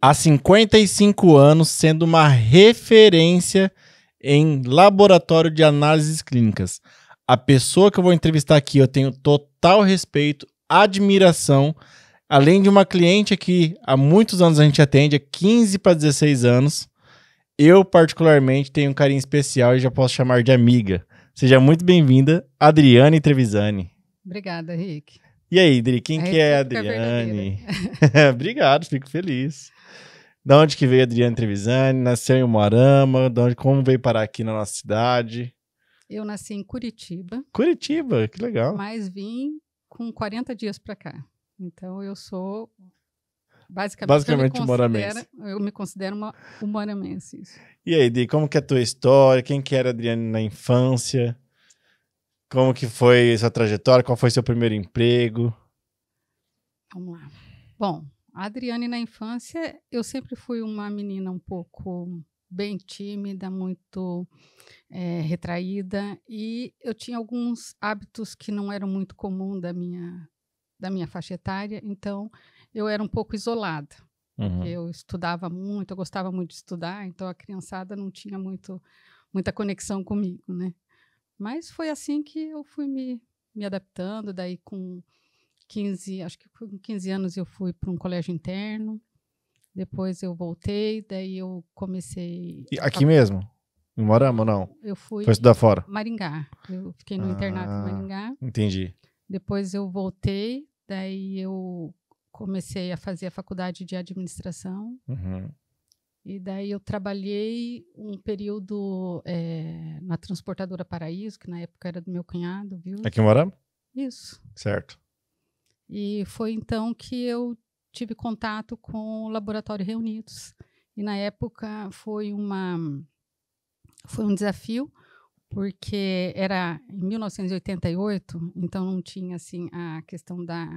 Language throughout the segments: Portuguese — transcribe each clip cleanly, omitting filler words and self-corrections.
Há 55 anos sendo uma referência em laboratório de análises clínicas. A pessoa que eu vou entrevistar aqui, eu tenho total respeito, admiração, além de uma cliente que há muitos anos a gente atende, há 15 para 16 anos. Eu, particularmente, tenho um carinho especial e já posso chamar de amiga. Seja muito bem-vinda, Adriane Trevisani. Obrigada, Rick. E aí, Adri, quem que é a Adriane? Obrigado, fico feliz. De onde que veio a Adriane Trevisani? Nasceu em Umuarama? Como veio parar aqui na nossa cidade? Eu nasci em Curitiba. Curitiba, que legal. Mas vim com 40 dias para cá. Então, eu sou basicamente umoramense. Eu me considero uma umoramense. E aí, Adri, como que é a tua história? Quem que era a Adriane na infância? Como que foi sua trajetória? Qual foi seu primeiro emprego? Vamos lá. Bom, a Adriane na infância, eu sempre fui uma menina um pouco bem tímida, muito retraída, e eu tinha alguns hábitos que não eram muito comuns da minha faixa etária, então eu era um pouco isolada. Uhum. Eu estudava muito, eu gostava muito de estudar, então a criançada não tinha muita conexão comigo, né? Mas foi assim que eu fui me adaptando. Daí com 15 anos eu fui para um colégio interno, depois eu voltei, daí eu comecei... E aqui mesmo? Em Umuarama ou não? Eu fui foi estudar fora? Maringá, eu fiquei no internato em Maringá. Entendi. Depois eu voltei, daí eu comecei a fazer a faculdade de administração. Uhum. E daí eu trabalhei um período na transportadora Paraíso, que na época era do meu cunhado, viu? Aqui em Umuarama? Isso. Certo. E foi então que eu tive contato com o Laboratório Reunidos. E na época foi um desafio, porque era em 1988, então não tinha assim a questão da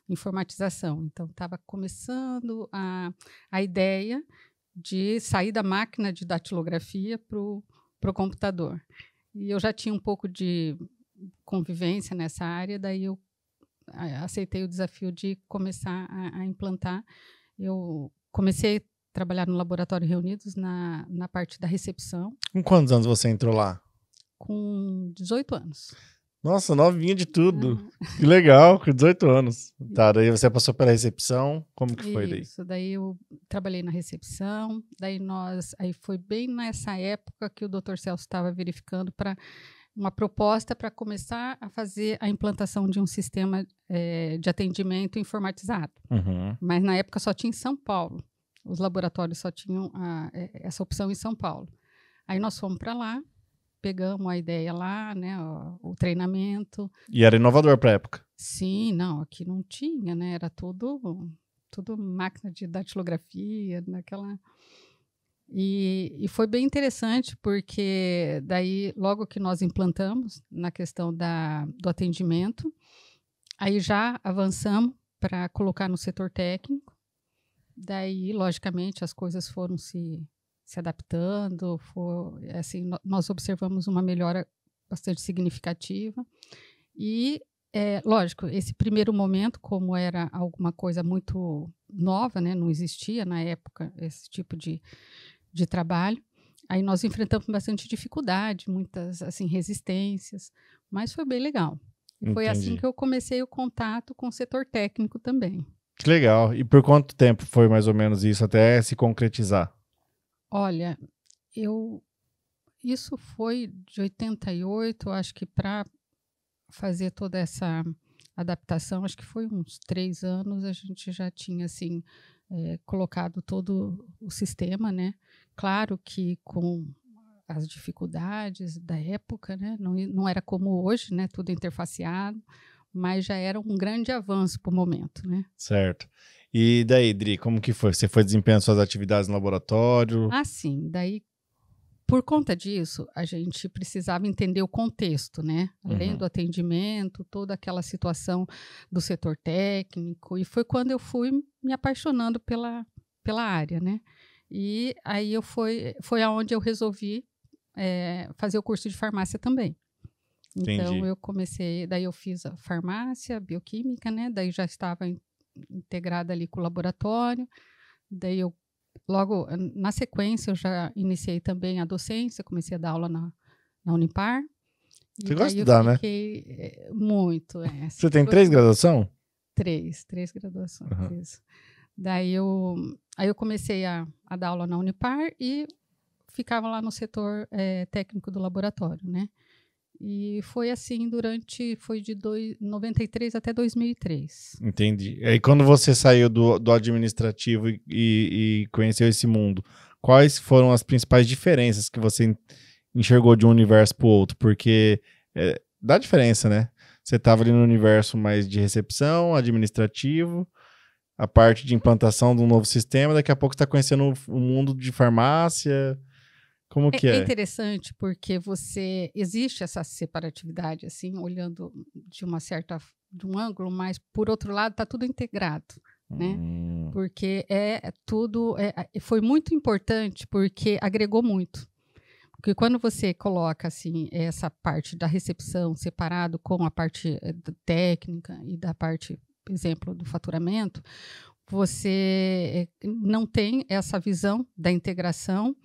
informatização. Então estava começando a ideia de sair da máquina de datilografia para o computador. E eu já tinha um pouco de convivência nessa área, daí eu aceitei o desafio de começar a implantar. Eu comecei a trabalhar no Laboratório Reunidos na parte da recepção. Com quantos anos você entrou lá? Com 18 anos. Nossa, novinha de tudo. Que legal, com 18 anos. Tá, daí você passou pela recepção, como que foi daí? Isso, daí eu trabalhei na recepção, aí foi bem nessa época que o Dr. Celso estava verificando para uma proposta para começar a fazer a implantação de um sistema de atendimento informatizado. Uhum. Mas na época só tinha em São Paulo. Os laboratórios só tinham essa opção em São Paulo. Aí nós fomos para lá, pegamos a ideia lá, né, o treinamento. E era inovador para a época? Sim, não, aqui não tinha, né, era tudo máquina de datilografia, naquela... E foi bem interessante, porque daí, logo que nós implantamos na questão do atendimento, aí já avançamos para colocar no setor técnico, daí, logicamente, as coisas foram se adaptando, assim, nós observamos uma melhora bastante significativa. E, lógico, esse primeiro momento, como era alguma coisa muito nova, né, não existia na época esse tipo de trabalho, aí nós enfrentamos bastante dificuldade, muitas assim, resistências, mas foi bem legal. E foi assim que eu comecei o contato com o setor técnico também. Que legal. E por quanto tempo foi mais ou menos isso até se concretizar? Olha, isso foi de 88, acho que para fazer toda essa adaptação, acho que foi uns 3 anos, a gente já tinha assim, colocado todo o sistema, né? Claro que com as dificuldades da época, né? Não era como hoje, né? Tudo interfaceado, mas já era um grande avanço para o momento, né? Certo. E daí, Dri, como que foi? Você foi desempenhando suas atividades no laboratório? Ah, sim. Daí, por conta disso, a gente precisava entender o contexto, né? Além do atendimento, toda aquela situação do setor técnico. E foi quando eu fui me apaixonando pela área, né? E aí foi aonde eu resolvi fazer o curso de farmácia também. Então, Entendi. eu comecei, daí eu fiz a farmácia, bioquímica, né? Daí já estava integrada ali com o laboratório. Daí eu logo na sequência, eu já iniciei também a docência, comecei a dar aula na Unipar. Você gosta de estudar, né? Muito. Você tem 3 graduações? 3 graduações, Uhum. isso. Daí eu comecei a dar aula na Unipar e ficava lá no setor técnico do laboratório, né? E foi assim foi de 93 até 2003. Entendi. Aí quando você saiu do administrativo e conheceu esse mundo, quais foram as principais diferenças que você enxergou de um universo para o outro? Porque dá diferença, né? Você estava ali no universo mais de recepção, administrativo, a parte de implantação de um novo sistema, daqui a pouco você está conhecendo o mundo de farmácia. Como que é? É interessante porque existe essa separatividade, assim, olhando de um ângulo, mas por outro lado está tudo integrado, né? Porque foi muito importante porque agregou muito. Porque quando você coloca assim essa parte da recepção separado com a parte técnica e da parte, por exemplo, do faturamento, você não tem essa visão da integração.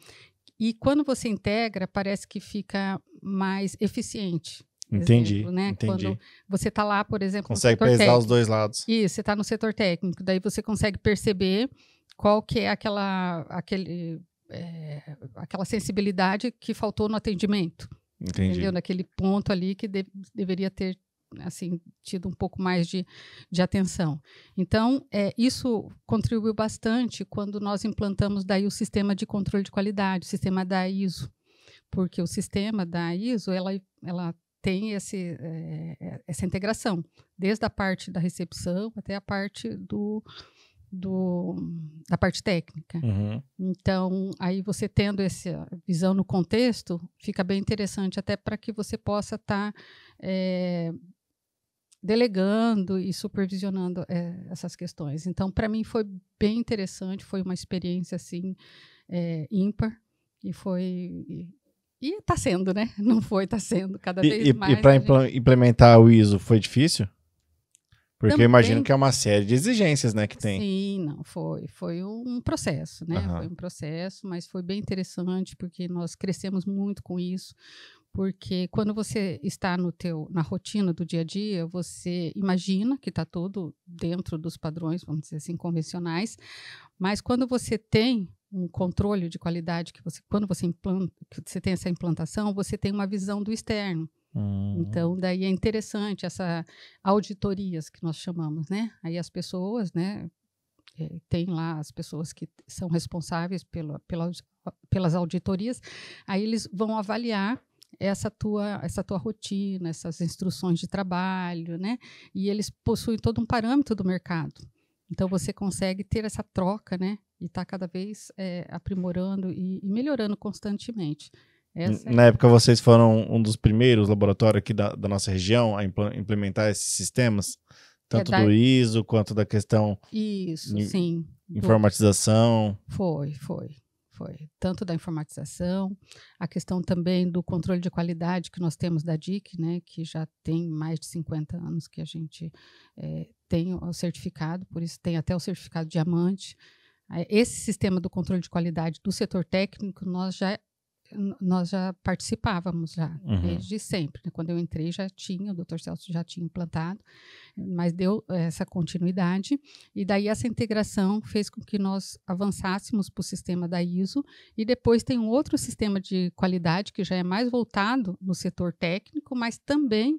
E quando você integra, parece que fica mais eficiente. Entendi, exemplo, né? entendi. Quando você está lá, por exemplo, consegue no setor pesar técnico. Os dois lados. Isso, você está no setor técnico, daí você consegue perceber qual que é aquela sensibilidade que faltou no atendimento. Entendi. Entendeu? Naquele ponto ali que deveria ter assim, tido um pouco mais de atenção. Então, isso contribuiu bastante quando nós implantamos daí o sistema de controle de qualidade, o sistema da ISO, porque o sistema da ISO, ela tem essa integração, desde a parte da recepção até a parte da parte técnica. Uhum. Então, aí você tendo essa visão no contexto, fica bem interessante até para que você possa estar delegando e supervisionando essas questões. Então, para mim foi bem interessante, foi uma experiência assim ímpar e está sendo, né? Não foi, está sendo cada vez mais. E para implementar o ISO foi difícil? Porque também, eu imagino que é uma série de exigências, né, que tem. Sim, não, foi um processo, né? Uhum. Foi um processo, mas foi bem interessante porque nós crescemos muito com isso. Porque quando você está na rotina do dia a dia, você imagina que está tudo dentro dos padrões, vamos dizer assim, convencionais, mas quando você tem um controle de qualidade, quando você que você tem essa implantação, você tem uma visão do externo. Então, daí é interessante essa auditorias que nós chamamos, né? Aí as pessoas, né? Tem lá as pessoas que são responsáveis pelas auditorias, aí eles vão avaliar essa tua rotina, essas instruções de trabalho, né? E eles possuem todo um parâmetro do mercado. Então, você consegue ter essa troca, né? E está cada vez aprimorando e melhorando constantemente. Na época, vocês foram um dos primeiros laboratórios aqui da nossa região a implementar esses sistemas? Tanto do ISO quanto da questão sim. Informatização? Foi. Tanto da informatização, a questão também do controle de qualidade que nós temos da DIC, né, que já tem mais de 50 anos que a gente tem o certificado, por isso tem até o certificado diamante. Esse sistema do controle de qualidade do setor técnico, nós já participávamos desde sempre. Né? Quando eu entrei, o Dr. Celso já tinha implantado, mas deu essa continuidade, e daí essa integração fez com que nós avançássemos para o sistema da ISO, e depois tem um outro sistema de qualidade que já é mais voltado no setor técnico, mas também,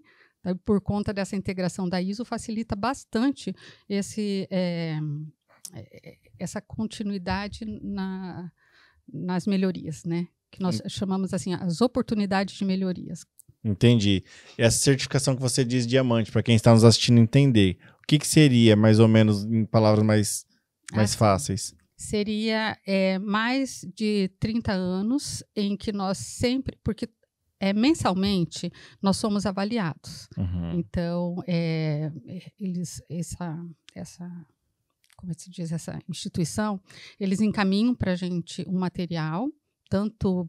por conta dessa integração da ISO, facilita bastante essa continuidade nas melhorias, né? Que nós chamamos assim, as oportunidades de melhorias. Entendi. E essa certificação que você diz diamante, para quem está nos assistindo entender, o que seria, mais ou menos, em palavras mais fáceis? Seria mais de 30 anos em que nós sempre, porque mensalmente nós somos avaliados. Uhum. Então, como se diz, essa instituição, eles encaminham para a gente um material, tanto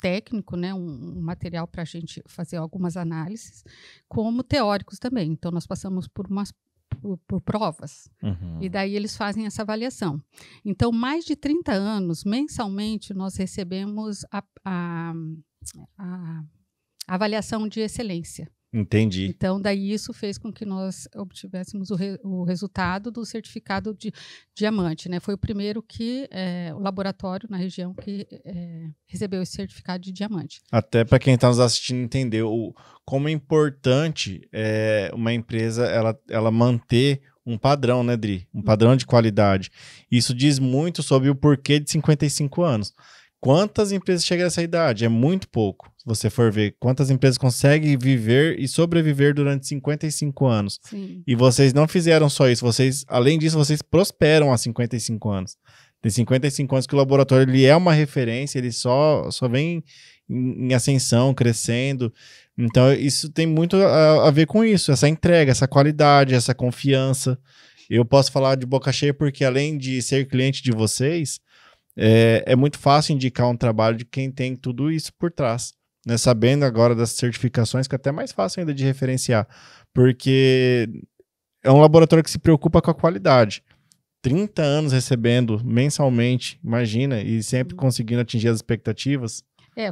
técnico, né, um material para a gente fazer algumas análises, como teóricos também. Então, nós passamos por por provas. Uhum. E daí eles fazem essa avaliação. Então, mais de 30 anos, mensalmente, nós recebemos a avaliação de excelência. Entendi. Então, daí isso fez com que nós obtivéssemos o resultado do certificado de diamante, né? Foi o primeiro o laboratório na região que recebeu esse certificado de diamante. Até para quem está nos assistindo entender como é importante uma empresa ela manter um padrão, né, Dri? Um padrão de qualidade. Isso diz muito sobre o porquê de 55 anos. Quantas empresas chegam a essa idade? É muito pouco. Se você for ver quantas empresas conseguem viver e sobreviver durante 55 anos. Sim. E vocês não fizeram só isso. Além disso, vocês prosperam há 55 anos. Tem 55 anos que o laboratório ele é uma referência, ele só vem em ascensão, crescendo. Então, isso tem muito a ver com isso, essa entrega, essa qualidade, essa confiança. Eu posso falar de boca cheia porque, além de ser cliente de vocês, é muito fácil indicar um trabalho de quem tem tudo isso por trás. Né? Sabendo agora das certificações, que é até mais fácil ainda de referenciar, porque é um laboratório que se preocupa com a qualidade. 30 anos recebendo mensalmente, imagina, e sempre conseguindo atingir as expectativas.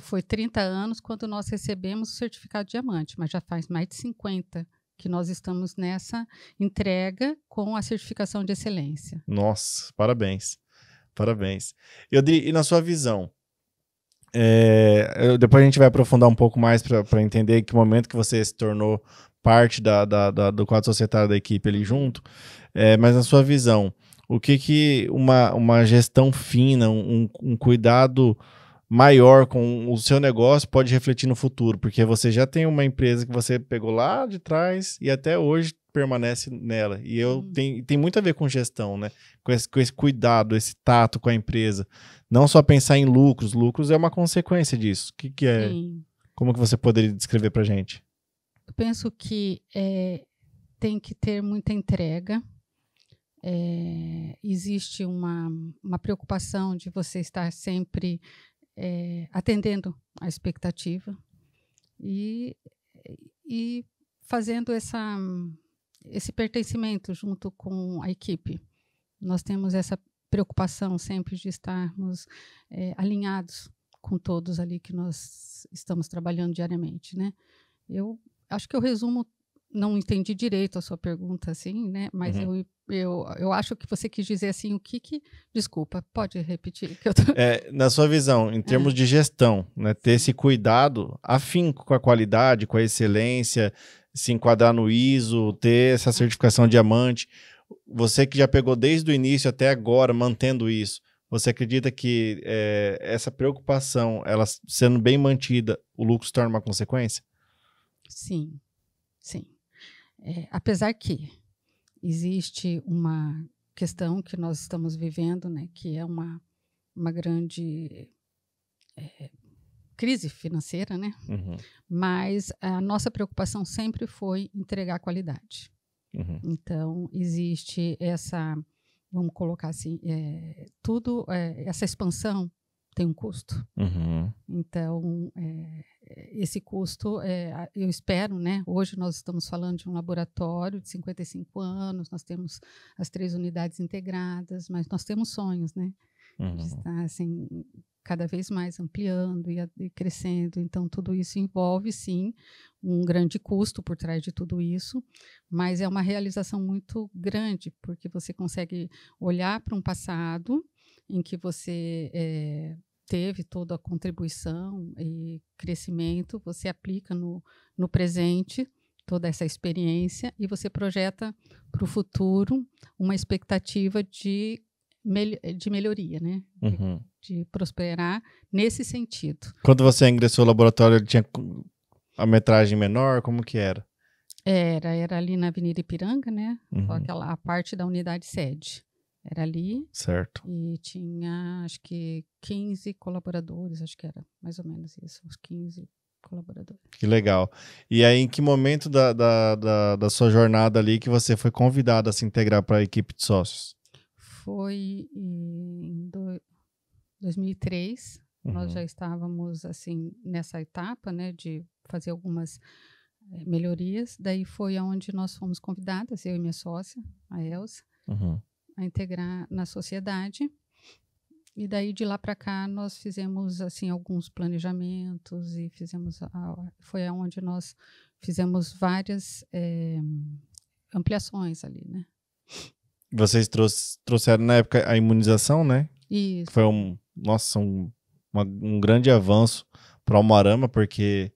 Foi 30 anos quando nós recebemos o certificado de diamante, mas já faz mais de 50 que nós estamos nessa entrega com a certificação de excelência. Nossa, parabéns. Parabéns. E na sua visão, depois a gente vai aprofundar um pouco mais para entender em que momento que você se tornou parte do quadro societário da equipe ali junto, mas na sua visão, o que uma gestão fina, um cuidado maior com o seu negócio pode refletir no futuro? Porque você já tem uma empresa que você pegou lá de trás e até hoje permanece nela. E tem muito a ver com gestão, né? Com esse cuidado, esse tato com a empresa. Não só pensar em lucros. Lucros é uma consequência disso. O que é? Sim. Como que você poderia descrever pra gente? Eu penso que tem que ter muita entrega. Existe uma preocupação de você estar sempre atendendo à expectativa e fazendo esse pertencimento junto com a equipe. Nós temos essa preocupação sempre de estarmos alinhados com todos ali que nós estamos trabalhando diariamente, né? Eu acho que eu resumo, não entendi direito a sua pergunta, assim, né? Mas eu acho que você quis dizer assim, o que... Desculpa, pode repetir? Que eu tô... Na sua visão, em termos de gestão, né, ter esse cuidado, afinco com a qualidade, com a excelência, se enquadrar no ISO, ter essa certificação diamante, você que já pegou desde o início até agora, mantendo isso, você acredita que essa preocupação, ela sendo bem mantida, o lucro se torna uma consequência? Sim, sim. Apesar que existe uma questão que nós estamos vivendo, né, que é uma grande crise financeira, né? Mas a nossa preocupação sempre foi entregar qualidade. Então, existe essa, vamos colocar assim, essa expansão tem um custo. Então, esse custo, eu espero, né? Hoje nós estamos falando de um laboratório de 55 anos, nós temos as 3 unidades integradas, mas nós temos sonhos, né? De estar, assim, cada vez mais ampliando e crescendo. Então, tudo isso envolve, sim, um grande custo por trás de tudo isso, mas é uma realização muito grande, porque você consegue olhar para um passado em que você teve toda a contribuição e crescimento, você aplica no presente toda essa experiência e você projeta para o futuro uma expectativa de melhoria, né? De prosperar nesse sentido. Quando você ingressou no laboratório, ele tinha a metragem menor? Como que era? Era ali na Avenida Ipiranga, né? A parte da unidade sede. Era ali. Certo. E tinha, acho que 15 colaboradores, acho que era mais ou menos isso, uns 15 colaboradores. Que legal. E aí, em que momento da sua jornada ali que você foi convidado a se integrar para a equipe de sócios? Foi em 2003. Nós já estávamos assim nessa etapa, né, de fazer algumas melhorias. Daí foi onde nós fomos convidadas, eu e minha sócia, a Elsa, a integrar na sociedade. E daí de lá para cá nós fizemos assim alguns planejamentos e fizemos foi aonde nós fizemos várias ampliações ali, né? Vocês trouxeram na época a imunização, né? Isso. Foi um grande avanço para o Umuarama, porque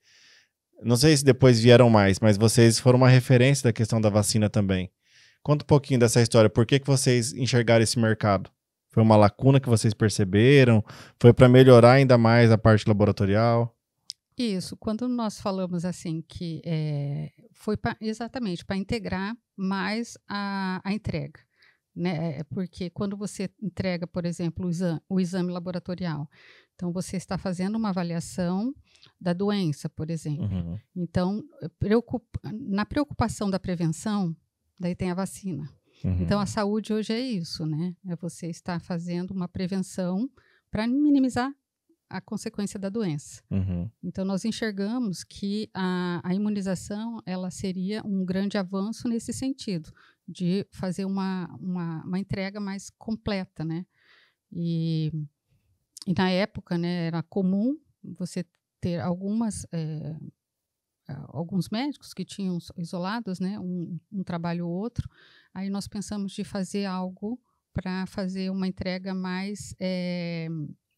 não sei se depois vieram mais, mas vocês foram uma referência da questão da vacina também. Conta um pouquinho dessa história. Por que vocês enxergaram esse mercado? Foi uma lacuna que vocês perceberam? Foi para melhorar ainda mais a parte laboratorial? Isso. Quando nós falamos assim que foi exatamente para integrar mais a entrega, né? Porque quando você entrega, por exemplo, o exame laboratorial, então você está fazendo uma avaliação da doença, por exemplo. Então, na preocupação da prevenção, daí tem a vacina. Então, a saúde hoje é isso, né? É você estar fazendo uma prevenção para minimizar a consequência da doença. Então, nós enxergamos que a imunização ela seria um grande avanço nesse sentido, de fazer uma entrega mais completa, né? E na época, né, era comum você ter alguns médicos que tinham isolados, né, um trabalho ou outro. Aí nós pensamos de fazer algo para fazer uma entrega mais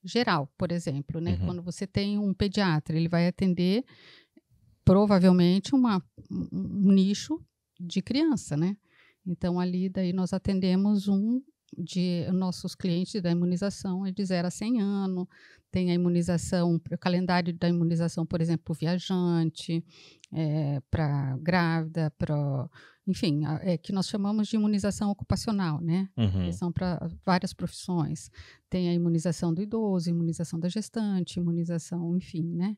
geral, por exemplo, né? Quando você tem um pediatra, ele vai atender provavelmente um nicho de criança, né? Então ali daí nós atendemos de nossos clientes da imunização é de 0 a 100 anos, tem a imunização, o calendário da imunização, por exemplo, para o viajante, para grávida, enfim, que nós chamamos de imunização ocupacional, né? Que são para várias profissões. Tem a imunização do idoso, imunização da gestante, imunização, enfim, né?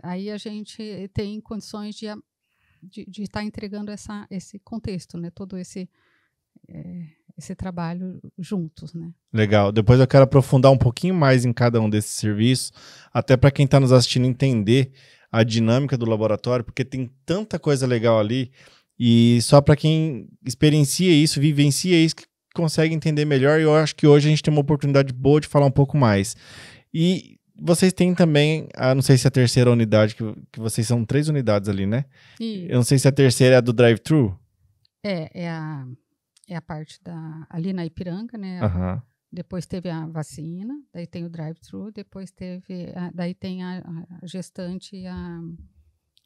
Aí a gente tem condições de estar entregando esse contexto, né? Todo esse trabalho juntos, né? Legal. Depois eu quero aprofundar um pouquinho mais em cada um desses serviços, até para quem está nos assistindo entender a dinâmica do laboratório, porque tem tanta coisa legal ali, e só para quem experiencia isso, vivencia isso, que consegue entender melhor, e eu acho que hoje a gente tem uma oportunidade boa de falar um pouco mais. E vocês têm também, não sei se a terceira unidade, que vocês são 3 unidades ali, né? Isso. Eu não sei se a terceira é a do drive-thru. É a parte ali na Ipiranga, né? Depois teve a vacina, daí tem o drive-thru, depois daí tem a gestante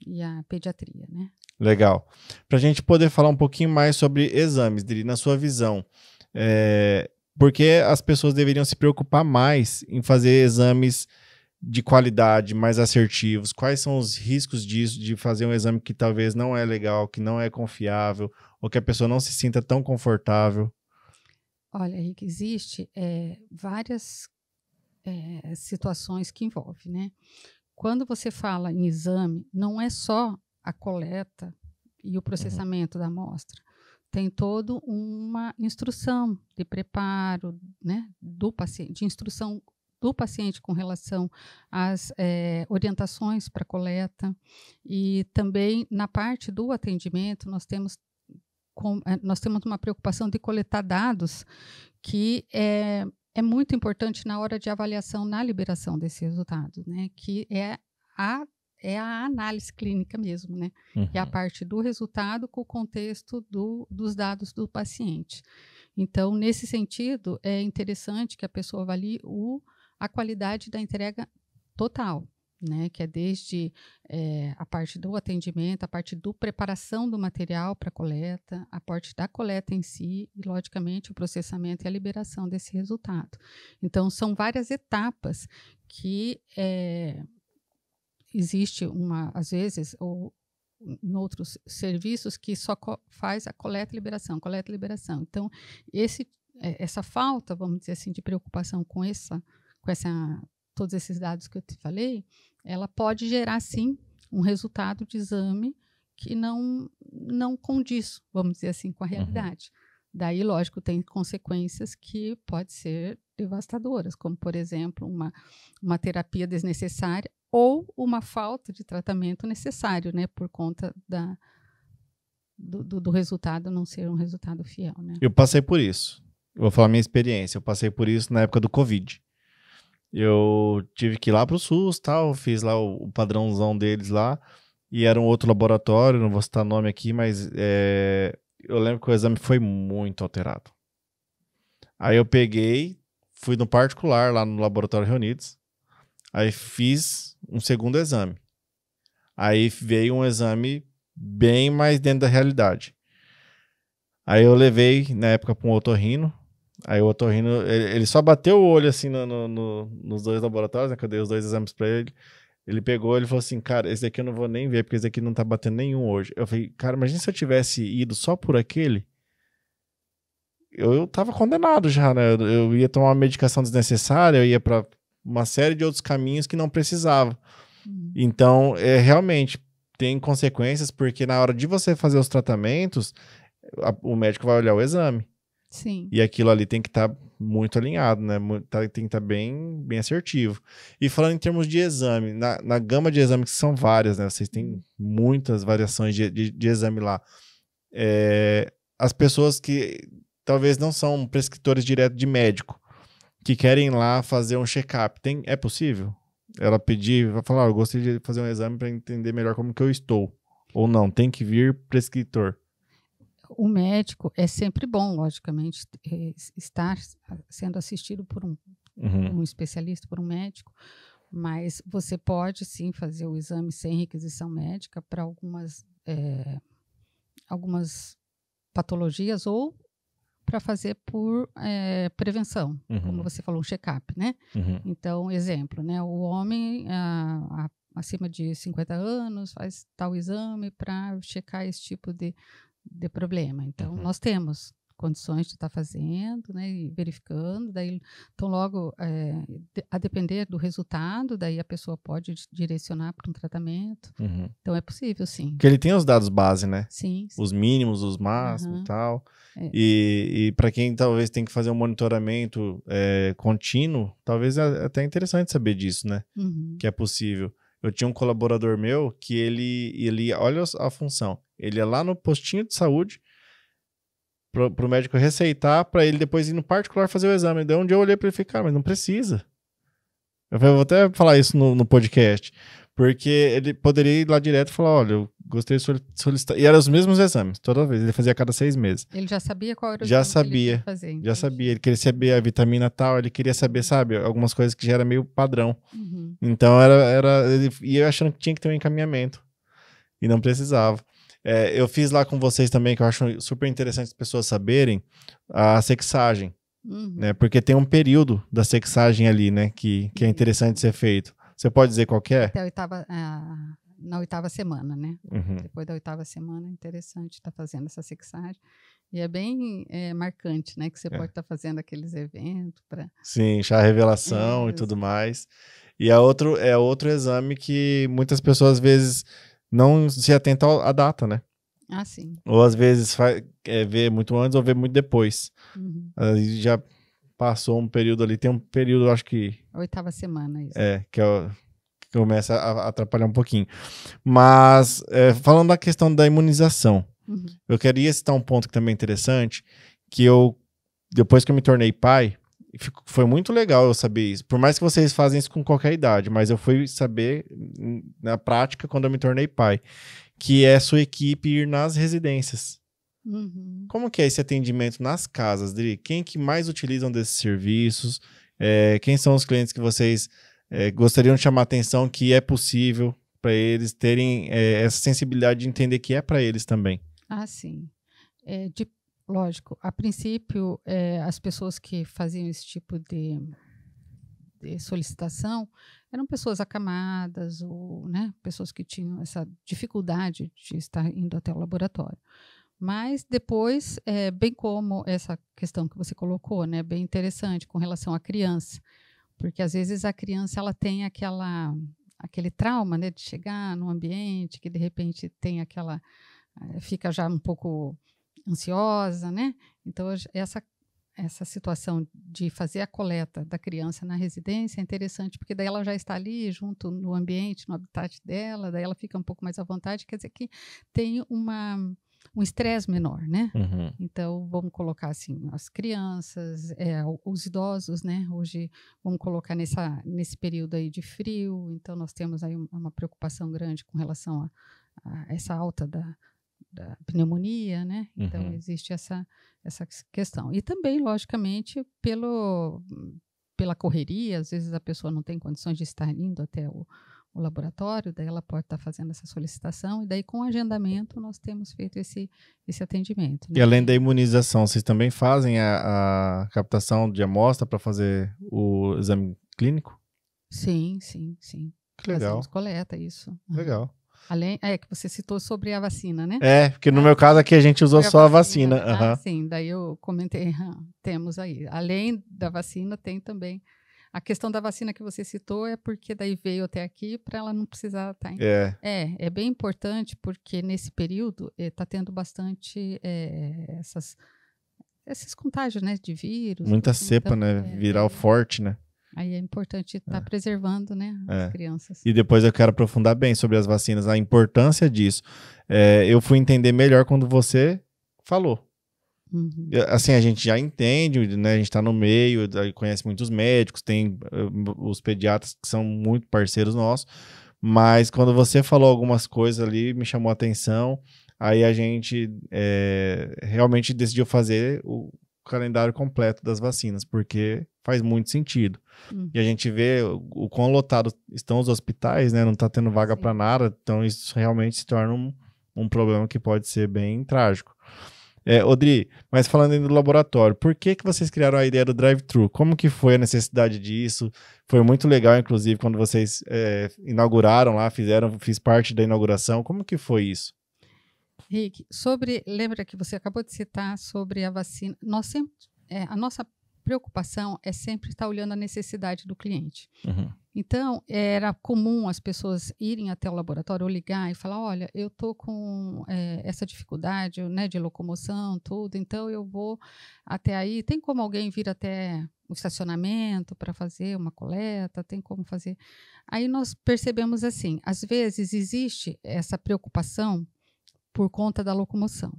e a pediatria, né? Legal. Para a gente poder falar um pouquinho mais sobre exames, Dri, na sua visão, por que as pessoas deveriam se preocupar mais em fazer exames de qualidade, mais assertivos? Quais são os riscos disso, de fazer um exame que talvez não é legal, que não é confiável, ou que a pessoa não se sinta tão confortável? Olha, Henrique, existe várias situações que envolvem, né? Quando você fala em exame, não é só a coleta e o processamento da amostra. Tem toda uma instrução de preparo, né, do paciente, de instrução do paciente com relação às orientações para coleta. E também na parte do atendimento nós temos uma preocupação de coletar dados que é muito importante na hora de avaliação na liberação desse resultado, né? Que é a análise clínica mesmo, né? Que é a parte do resultado com o contexto dos dados do paciente. Então, nesse sentido, é interessante que a pessoa avalie a qualidade da entrega total, né? Que é desde a parte do atendimento, a parte da preparação do material para coleta, a parte da coleta em si e, logicamente, o processamento e a liberação desse resultado. Então, são várias etapas que existe às vezes, ou em outros serviços, que só faz a coleta e liberação. Então, essa falta, vamos dizer assim, de preocupação com todos esses dados que eu te falei, ela pode gerar, sim, um resultado de exame que não condiz, vamos dizer assim, com a realidade. Daí, lógico, tem consequências que podem ser devastadoras, como, por exemplo, uma terapia desnecessária ou uma falta de tratamento necessário, né, por conta do resultado não ser um resultado fiel, né? Eu passei por isso. Eu vou falar minha experiência. Eu passei por isso na época do Covid. Eu tive que ir lá pro SUS, tal, fiz lá o padrãozão deles lá, e era um outro laboratório, não vou citar nome aqui, mas eu lembro que o exame foi muito alterado. Aí eu peguei, fui no particular, lá no Laboratório Reunidos, aí fiz um segundo exame. Aí veio um exame bem mais dentro da realidade. Aí eu levei, na época, para um otorrino. Aí o otorrino, ele só bateu o olho assim nos dois laboratórios, né? Que eu dei os dois exames para ele. Ele pegou, ele falou assim, cara, esse daqui eu não vou nem ver, porque esse daqui não tá batendo nenhum hoje. Eu falei, cara, imagina se eu tivesse ido só por aquele, eu tava condenado já, né? Eu ia tomar uma medicação desnecessária, eu ia para uma série de outros caminhos que não precisava. Então, realmente, tem consequências, porque na hora de você fazer os tratamentos, o médico vai olhar o exame. Sim. E aquilo ali tem que estar muito alinhado, né? Tem que estar bem, bem assertivo. E falando em termos de exame, na gama de exames, que são várias, né? Vocês têm muitas variações de exame lá. As pessoas que talvez não são prescritores direto de médico, que querem ir lá fazer um check-up, é possível? Ela pedir, vai falar, eu gostaria de fazer um exame para entender melhor como que eu estou. Ou não, tem que vir prescritor. O médico é sempre bom, logicamente, estar sendo assistido por um especialista, por um médico, mas você pode sim fazer o exame sem requisição médica para algumas patologias ou para fazer por prevenção, como você falou, um check-up, né? Então, exemplo, né? O homem acima de 50 anos faz tal exame para checar esse tipo de problema. Então, nós temos condições de estar fazendo, né, e verificando, daí, então logo, a depender do resultado, daí a pessoa pode direcionar para um tratamento. Então é possível, sim. Porque ele tem os dados base, né? Sim. Os mínimos, os máximos e tal. E para quem talvez tem que fazer um monitoramento contínuo, talvez é até interessante saber disso, né? Que é possível. Eu tinha um colaborador meu que ele olha a função, ele ia lá no postinho de saúde pro médico receitar para ele depois ir no particular fazer o exame. Daí um dia eu olhei para ele e falei, cara, mas não precisa. Eu vou até falar isso no podcast, porque ele poderia ir lá direto e falar, olha, eu gostaria de solicitar. E eram os mesmos exames, toda vez, ele fazia a cada 6 meses. Ele já sabia qual era o exame que ele tinha que fazer. Já sabia, ele queria saber a vitamina tal, ele queria saber, sabe, algumas coisas que já era meio padrão. Então ele ia achando que tinha que ter um encaminhamento e não precisava. Eu fiz lá com vocês também, que eu acho super interessante as pessoas saberem, a sexagem, né? Porque tem um período da sexagem ali, né? Que é interessante ser feito. Você pode dizer qual que é? Até na 8ª semana, né? Depois da 8ª semana é interessante estar fazendo essa sexagem. E é bem marcante, né? Que você pode estar fazendo aqueles eventos para... Sim, chá revelação e tudo mais. E é outro exame que muitas pessoas às vezes não se atentam à data, né? Ah, sim. Ou às vezes vê muito antes ou vê muito depois. Aí já passou um período ali, tem um período, acho que... 8ª semana, isso. Que começa a atrapalhar um pouquinho. Mas, falando da questão da imunização, eu queria citar um ponto que também é interessante, que depois que eu me tornei pai, foi muito legal eu saber isso. Por mais que vocês fazem isso com qualquer idade, mas eu fui saber na prática quando eu me tornei pai, que é sua equipe ir nas residências. Como que é esse atendimento nas casas, Dri? Quem que mais utilizam desses serviços? Quem são os clientes que vocês gostariam de chamar a atenção que é possível para eles terem essa sensibilidade de entender que é para eles também? Ah, sim. Lógico, a princípio, as pessoas que faziam esse tipo de solicitação eram pessoas acamadas ou, né, pessoas que tinham essa dificuldade de estar indo até o laboratório. Mas depois, bem como essa questão que você colocou, né, bem interessante com relação à criança, porque às vezes a criança ela tem aquele trauma, né, de chegar num ambiente que de repente tem fica já um pouco ansiosa, né? Então essa situação de fazer a coleta da criança na residência é interessante, porque daí ela já está ali junto no ambiente, no habitat dela, daí ela fica um pouco mais à vontade, quer dizer que tem um estresse menor, né? Uhum. Então, vamos colocar assim, as crianças, os idosos, né? Hoje, vamos colocar nesse período aí de frio, então nós temos aí uma preocupação grande com relação a essa alta da pneumonia, né? Então, existe essa questão. E também, logicamente, pela correria, às vezes a pessoa não tem condições de estar indo até o laboratório, daí ela pode estar fazendo essa solicitação, e daí com o agendamento nós temos feito esse atendimento. Né? E além da imunização, vocês também fazem a captação de amostra para fazer o exame clínico? Sim. Que legal. Fazemos coleta, isso. Legal. Além, que você citou sobre a vacina, né? Porque no meu caso aqui a gente usou só a vacina. Né? Sim, daí eu comentei, temos aí. Além da vacina, tem também. A questão da vacina que você citou é porque daí veio até aqui para ela não precisar estar em... É bem importante porque nesse período está tendo bastante esses contágios, né, de vírus. Muita cepa, então, né? Viral forte, né? Aí é importante estar preservando, né, as crianças. E depois eu quero aprofundar bem sobre as vacinas, a importância disso. Eu fui entender melhor quando você falou. Uhum. Assim, a gente já entende, né? A gente está no meio, conhece muitos médicos, tem os pediatras que são muito parceiros nossos, mas quando você falou algumas coisas ali, me chamou a atenção, aí a gente realmente decidiu fazer o calendário completo das vacinas, porque faz muito sentido. E a gente vê o quão lotados estão os hospitais, né? Não está tendo vaga para nada, então isso realmente se torna um problema que pode ser bem trágico. Odri, mas falando ainda do laboratório, por que vocês criaram a ideia do drive-thru? Como que foi a necessidade disso? Foi muito legal, inclusive, quando vocês inauguraram lá, fiz parte da inauguração. Como que foi isso? Rick, lembra que você acabou de citar sobre a vacina? Nós sempre, a nossa preocupação é sempre estar olhando a necessidade do cliente. Uhum. Então, era comum as pessoas irem até o laboratório ou ligar e falar, olha, eu estou com essa dificuldade, né, de locomoção, tudo, então eu vou até aí. Tem como alguém vir até o estacionamento para fazer uma coleta? Tem como fazer? Aí nós percebemos assim, às vezes existe essa preocupação por conta da locomoção.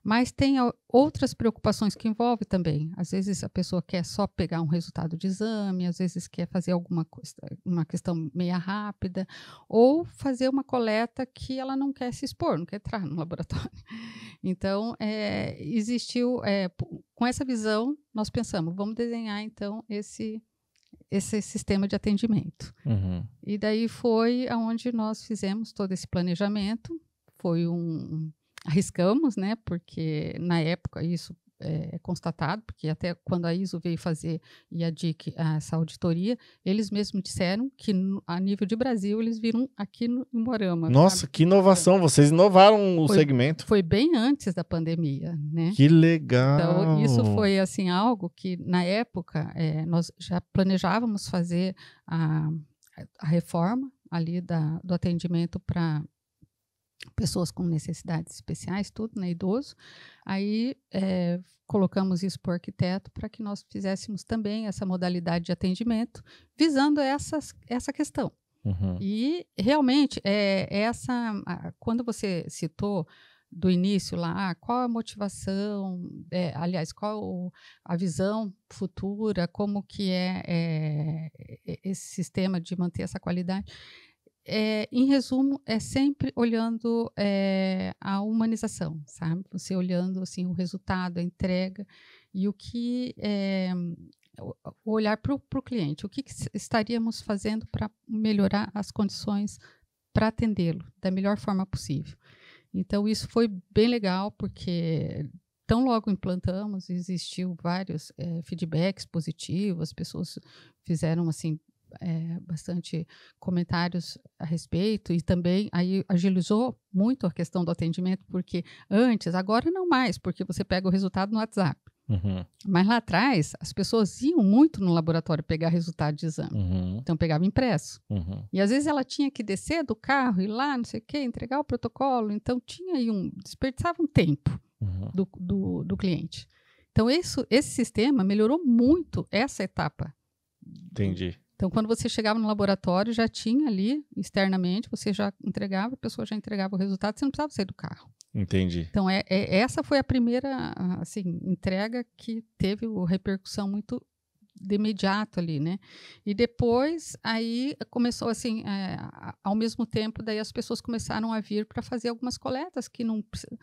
Mas tem outras preocupações que envolvem também. Às vezes a pessoa quer só pegar um resultado de exame, às vezes quer fazer alguma coisa, uma questão meia rápida, ou fazer uma coleta que ela não quer se expor, não quer entrar no laboratório. Então, existiu, com essa visão, nós pensamos, vamos desenhar então esse sistema de atendimento. Uhum. E daí foi aonde nós fizemos todo esse planejamento. Foi arriscamos, né? Porque na época isso é constatado, porque até quando a ISO veio fazer e a DIC essa auditoria, eles mesmos disseram que a nível de Brasil eles viram aqui no Morama. Nossa, sabe? Que inovação! Vocês inovaram o segmento. Foi bem antes da pandemia, né? Que legal! Então isso foi assim algo que na época nós já planejávamos fazer a reforma ali do atendimento para pessoas com necessidades especiais, tudo, né, idoso. Aí colocamos isso para o arquiteto para que nós fizéssemos também essa modalidade de atendimento, visando essa questão. Uhum. E realmente, quando você citou do início lá, qual a motivação, aliás, qual a visão futura, como que é esse sistema de manter essa qualidade. Em resumo, é sempre olhando a humanização, sabe? Você olhando assim, o resultado, a entrega e o que olhar para o cliente. O que estaríamos fazendo para melhorar as condições para atendê-lo da melhor forma possível. Então, isso foi bem legal, porque tão logo implantamos, existiu vários feedbacks positivos, as pessoas fizeram assim, bastante comentários a respeito, e também aí agilizou muito a questão do atendimento, porque agora não mais, porque você pega o resultado no WhatsApp. Uhum. Mas lá atrás, as pessoas iam muito no laboratório pegar resultado de exame. Uhum. Então, pegava impresso. Uhum. E às vezes ela tinha que descer do carro, ir lá, não sei o quê, entregar o protocolo. Então, tinha aí desperdiçava um tempo do cliente. Então, esse sistema melhorou muito essa etapa. Entendi. Então, quando você chegava no laboratório, já tinha ali, externamente, você já entregava, a pessoa já entregava o resultado, você não precisava sair do carro. Entendi. Então, essa foi a primeira assim, entrega que teve uma repercussão muito de imediato ali, né? E depois, aí começou assim, ao mesmo tempo, daí as pessoas começaram a vir para fazer algumas coletas que não precisa.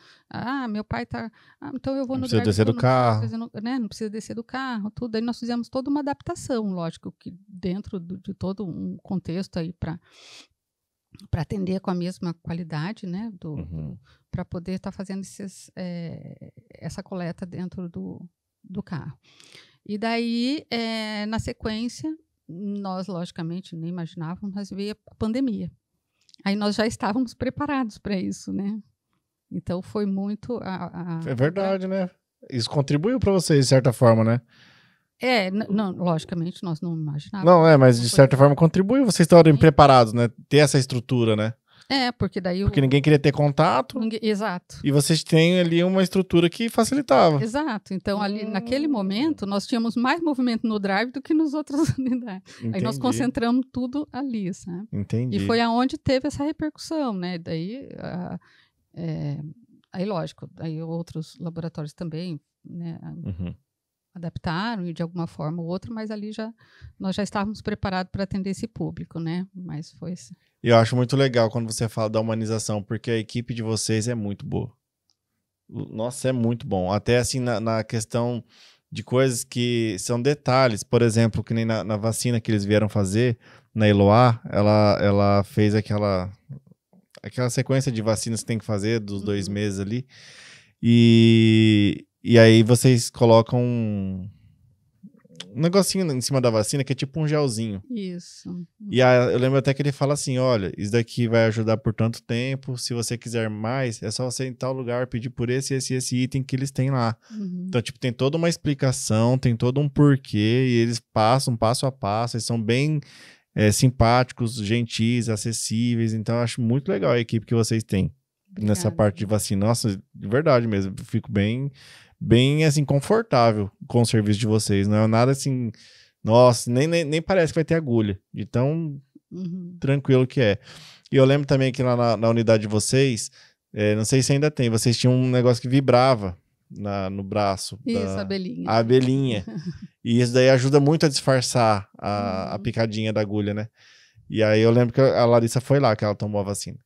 Meu pai tá. Então eu vou Não no precisa descer do não carro. não precisa descer do carro, tudo. Aí nós fizemos toda uma adaptação, lógico, que dentro de todo um contexto aí para atender com a mesma qualidade, né? Para poder estar fazendo essa coleta dentro do carro. E daí, na sequência, nós, logicamente, nem imaginávamos, mas veio a pandemia. Aí nós já estávamos preparados para isso, né? Então, foi muito... É verdade, né? Isso contribuiu para vocês, de certa forma, né? Não, logicamente, nós não imaginávamos. Não, mas de certa forma contribuiu. Vocês estarem preparados, né? Ter essa estrutura, né? Porque daí... Porque ninguém queria ter contato. Exato. E vocês têm ali uma estrutura que facilitava. Exato. Então, ali, naquele momento, nós tínhamos mais movimento no drive do que nos outros unidades. Entendi. Aí nós concentramos tudo ali, sabe? Entendi. E foi aonde teve essa repercussão, né? Daí, aí lógico, aí outros laboratórios também, né? Adaptaram e de alguma forma ou outra, mas ali nós já estávamos preparados para atender esse público, né? Mas foi assim. E eu acho muito legal quando você fala da humanização, porque a equipe de vocês é muito boa. Nossa, é muito bom. Até assim, na questão de coisas que são detalhes. Por exemplo, que nem na vacina que eles vieram fazer, na Eloá, ela fez aquela sequência de vacinas que tem que fazer, dos 2 meses ali. E aí vocês colocam um negocinho em cima da vacina que é tipo um gelzinho. Isso. E eu lembro até que ele fala assim, olha, isso daqui vai ajudar por tanto tempo, se você quiser mais, é só você ir em tal lugar pedir por esse item que eles têm lá. Então, tipo, tem toda uma explicação, tem todo um porquê, e eles passam passo a passo, eles são bem simpáticos, gentis, acessíveis, então eu acho muito legal a equipe que vocês têm. Obrigada. Nessa parte de vacina. Nossa, de verdade mesmo, eu fico bem assim, confortável com o serviço de vocês. Não é nada assim, nossa, nem parece que vai ter agulha, de tão tranquilo que é. E eu lembro também que lá na unidade de vocês, não sei se ainda tem, vocês tinham um negócio que vibrava no braço. Isso, a abelhinha. A abelhinha. E isso daí ajuda muito a disfarçar a picadinha da agulha, né? E aí eu lembro que a Larissa foi lá, que ela tomou a vacina.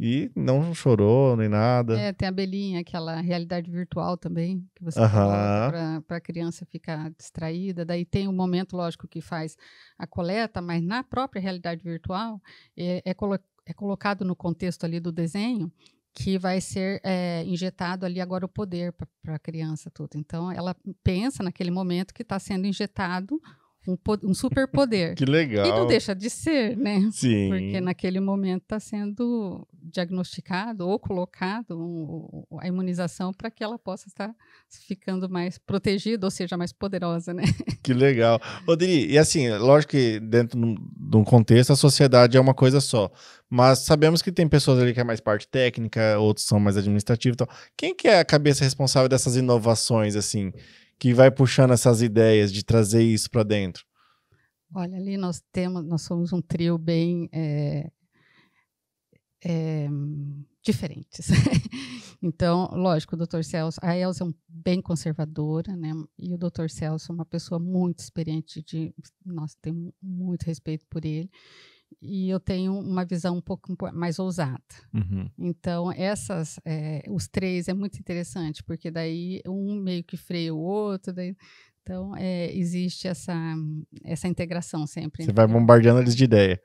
E não chorou, nem nada. Tem a abelhinha, aquela realidade virtual também, que você coloca para a criança ficar distraída. Daí tem um momento, lógico, que faz a coleta, mas na própria realidade virtual é colocado no contexto ali do desenho que vai ser injetado ali agora o poder para a criança tudo. Então, ela pensa naquele momento que está sendo injetado um superpoder. Que legal. E não deixa de ser, né? Sim. Porque naquele momento está sendo diagnosticado ou colocado a imunização para que ela possa estar ficando mais protegida, ou seja, mais poderosa, né? Que legal. Rodrigo, e assim, lógico que dentro de um contexto a sociedade é uma coisa só, mas sabemos que tem pessoas ali que é mais parte técnica, outros são mais administrativos e tal. Quem que é a cabeça responsável dessas inovações, assim, que vai puxando essas ideias de trazer isso para dentro? Olha, ali nós somos um trio bem diferentes. Então, lógico, o Dr. Celso, a Elza é bem conservadora, né? E o Dr. Celso é uma pessoa muito experiente, nós temos muito respeito por ele. E eu tenho uma visão um pouco mais ousada. Então, os três é muito interessante, porque daí um meio que freia o outro, então existe essa integração sempre. Você vai bombardeando eles de ideia.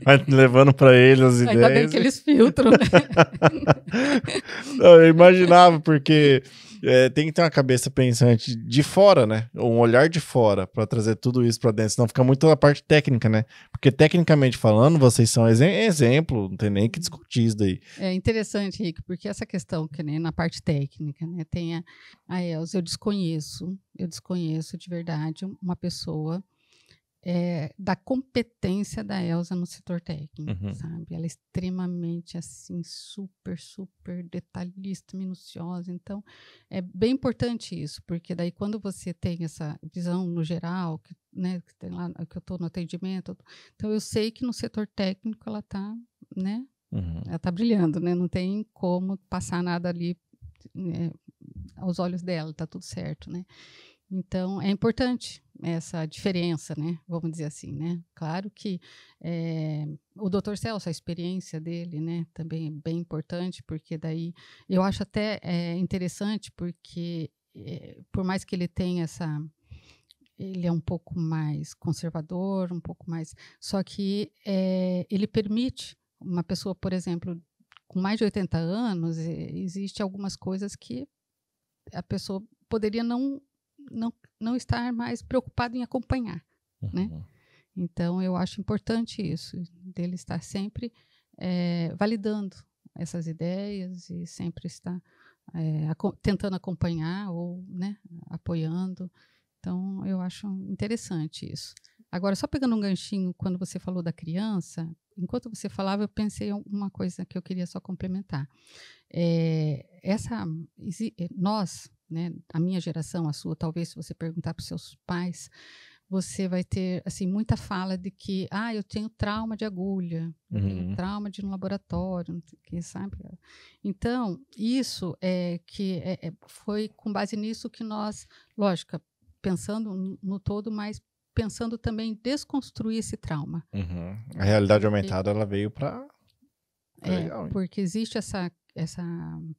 Vai levando para eles as ideias. Ainda bem que eles filtram, né? Eu imaginava, porque tem que ter uma cabeça pensante de fora, né? Um olhar de fora para trazer tudo isso para dentro, senão fica muito a parte técnica, né? Porque tecnicamente falando, vocês são exemplo, não tem nem que discutir isso daí. É interessante, Rick, porque essa questão que nem na parte técnica, né? Tem a Elza, eu desconheço de verdade uma pessoa da competência da Elza no setor técnico, Uhum. sabe? Ela é extremamente, assim, super, super detalhista, minuciosa. Então, é bem importante isso, porque daí quando você tem essa visão no geral, que, né, que tem lá, que eu estou no atendimento, então eu sei que no setor técnico ela está, né? Uhum. Ela está brilhando, né? Não tem como passar nada ali, né, aos olhos dela, está tudo certo, né? Então, é importante essa diferença, né? Vamos dizer assim, né? Claro que o Dr. Celso, a experiência dele, né? Também é bem importante, porque daí eu acho até interessante, porque por mais que ele tenha ele é um pouco mais conservador, um pouco mais. Só que ele permite uma pessoa, por exemplo, com mais de 80 anos, existe algumas coisas que a pessoa poderia não estar mais preocupado em acompanhar, né? Uhum. Então, eu acho importante isso, dele estar sempre validando essas ideias e sempre estar tentando acompanhar ou, né, apoiando. Então, eu acho interessante isso. Agora, só pegando um ganchinho, quando você falou da criança, enquanto você falava, eu pensei em uma coisa que eu queria só complementar. Nós, né, a minha geração, a sua, talvez se você perguntar para os seus pais, você vai ter assim muita fala de que eu tenho trauma de agulha, eu tenho Uhum. trauma de ir no laboratório, não sei o quê, sabe? Então, isso foi com base nisso que nós, lógico, pensando no todo, mas pensando também em desconstruir esse trauma. Uhum. A realidade Porque aumentada, ela veio para... Legal, hein? porque existe essa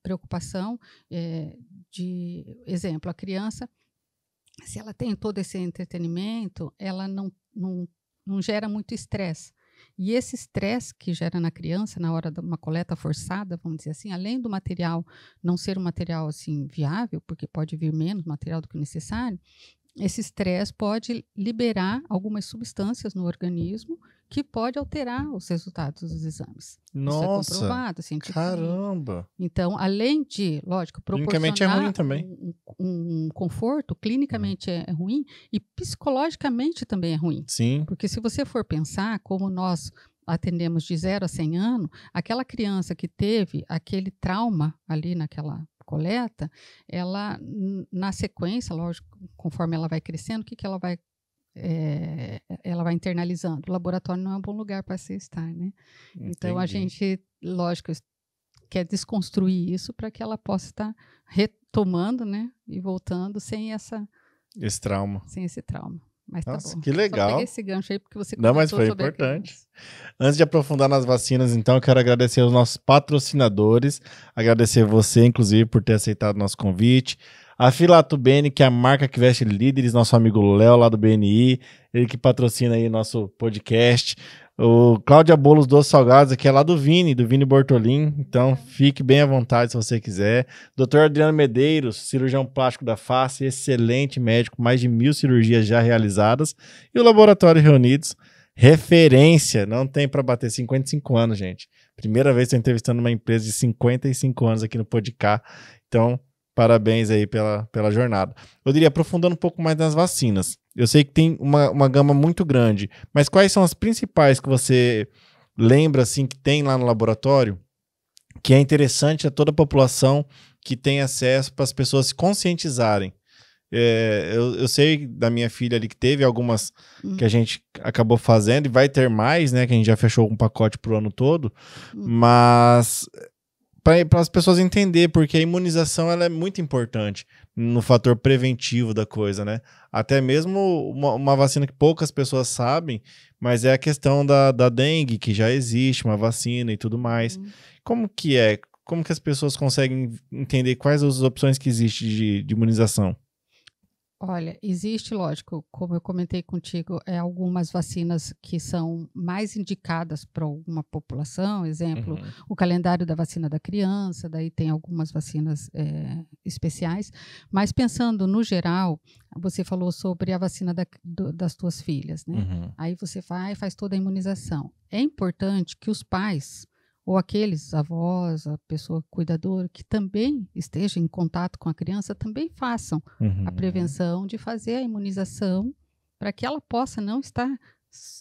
preocupação de, exemplo, a criança, se ela tem todo esse entretenimento, ela não gera muito estresse. E esse estresse que gera na criança na hora de uma coleta forçada, vamos dizer assim, além do material não ser um material assim viável, porque pode vir menos material do que o necessário, esse estresse pode liberar algumas substâncias no organismo que pode alterar os resultados dos exames. Isso é Nossa, comprovado cientificamente. caramba. Então, além de, lógico, Clinicamente é ruim proporcionar também. um conforto, clinicamente é ruim e psicologicamente também é ruim. Sim. Porque se você for pensar como nós atendemos de 0 a 100 anos, aquela criança que teve aquele trauma ali naquela coleta, ela, na sequência, lógico, conforme ela vai crescendo, o que ela vai ela vai internalizando. O laboratório não é um bom lugar para se estar, né? Então, a Entendi. gente, lógico, quer desconstruir isso para que ela possa estar retomando, né? E voltando sem Esse trauma. esse trauma. Mas tá Nossa, bom. que Só legal. peguei esse gancho aí porque você Não, mas comentou foi sobre a importante. criança. Antes de aprofundar nas vacinas, então, eu quero agradecer aos nossos patrocinadores, agradecer você, inclusive, por ter aceitado o nosso convite. A Filato Bene, que é a marca que veste líderes, nosso amigo Léo, lá do BNI, ele que patrocina aí nosso podcast. O Cláudia Bolos Doces Salgados, que é lá do Vini Bortolin, então fique bem à vontade se você quiser. Dr. Adriano Medeiros, cirurgião plástico da face, excelente médico, mais de 1000 cirurgias já realizadas. E o Laboratório Reunidos, referência, não tem para bater 55 anos, gente. Primeira vez que estou entrevistando uma empresa de 55 anos aqui no Podcast. Então, parabéns aí pela jornada. Eu diria, aprofundando um pouco mais nas vacinas. Eu sei que tem uma gama muito grande, mas quais são as principais que você lembra, assim, que tem lá no laboratório, que é interessante a toda a população que tem acesso para as pessoas se conscientizarem? Eu sei da minha filha ali que teve algumas que a gente acabou fazendo e vai ter mais, né? Que a gente já fechou um pacote pro ano todo, mas para as pessoas entenderem, porque a imunização ela é muito importante no fator preventivo da coisa, né? Até mesmo uma vacina que poucas pessoas sabem, mas é a questão da dengue, que já existe uma vacina e tudo mais. Como que é? Como que as pessoas conseguem entender quais as opções que existem de imunização? Olha, existe, lógico, como eu comentei contigo, algumas vacinas que são mais indicadas para alguma população, exemplo, o calendário da vacina da criança, daí tem algumas vacinas especiais, mas pensando no geral, você falou sobre a vacina das tuas filhas, né? Aí você vai e faz toda a imunização. É importante que os pais ou aqueles avós, a pessoa cuidadora que também esteja em contato com a criança, também façam a prevenção de fazer a imunização, para que ela possa não estar,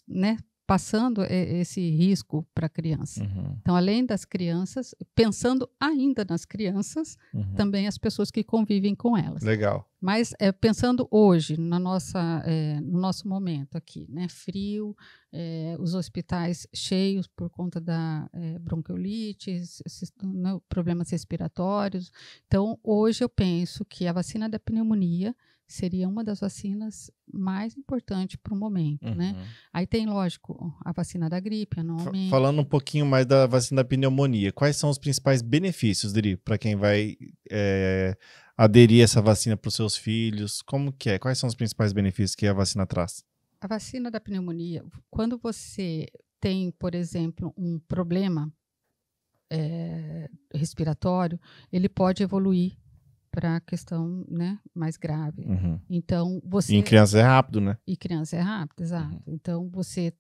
né, passando esse risco para a criança. Então, além das crianças, pensando ainda nas crianças, também as pessoas que convivem com elas. Legal. Mas pensando hoje, no nosso momento aqui, né? Frio, os hospitais cheios por conta da bronquiolite, problemas respiratórios. Então, hoje eu penso que a vacina da pneumonia seria uma das vacinas mais importantes para o momento, né? Aí tem, lógico, a vacina da gripe, anualmente. Falando um pouquinho mais da vacina da pneumonia, quais são os principais benefícios, Dri, para quem vai aderir essa vacina para os seus filhos? Como que é? Quais são os principais benefícios que a vacina traz? A vacina da pneumonia, quando você tem, por exemplo, um problema respiratório, ele pode evoluir para a questão, né, mais grave. Então, você... E em criança é rápido, né? E criança é rápido, exato. Então, você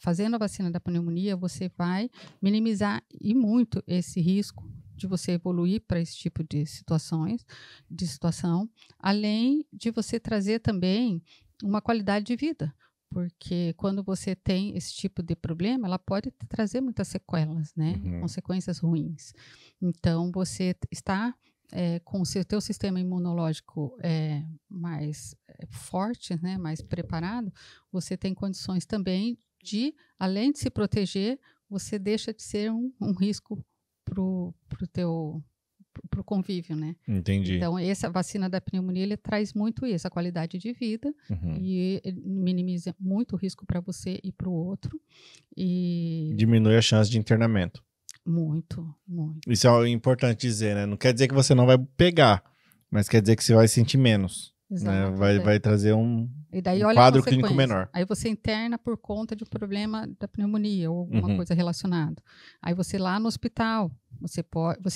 fazendo a vacina da pneumonia, você vai minimizar e muito esse risco de você evoluir para esse tipo de situação, além de você trazer também uma qualidade de vida. Porque quando você tem esse tipo de problema, ela pode trazer muitas sequelas, né? Consequências ruins. Então, você está com o teu sistema imunológico mais forte, né, mais preparado, você tem condições também de, além de se proteger, você deixa de ser um risco pro convívio, né? Entendi. Então, essa vacina da pneumonia, ele traz muito isso, a qualidade de vida, e minimiza muito o risco para você e para o outro. E diminui a chance de internamento. Muito, muito. Isso é importante dizer, né? Não quer dizer que você não vai pegar, mas quer dizer que você vai sentir menos. Exato, né? Vai trazer um olha quadro clínico menor. Aí você interna por conta de um problema da pneumonia ou alguma coisa relacionada. Aí você lá no hospital, você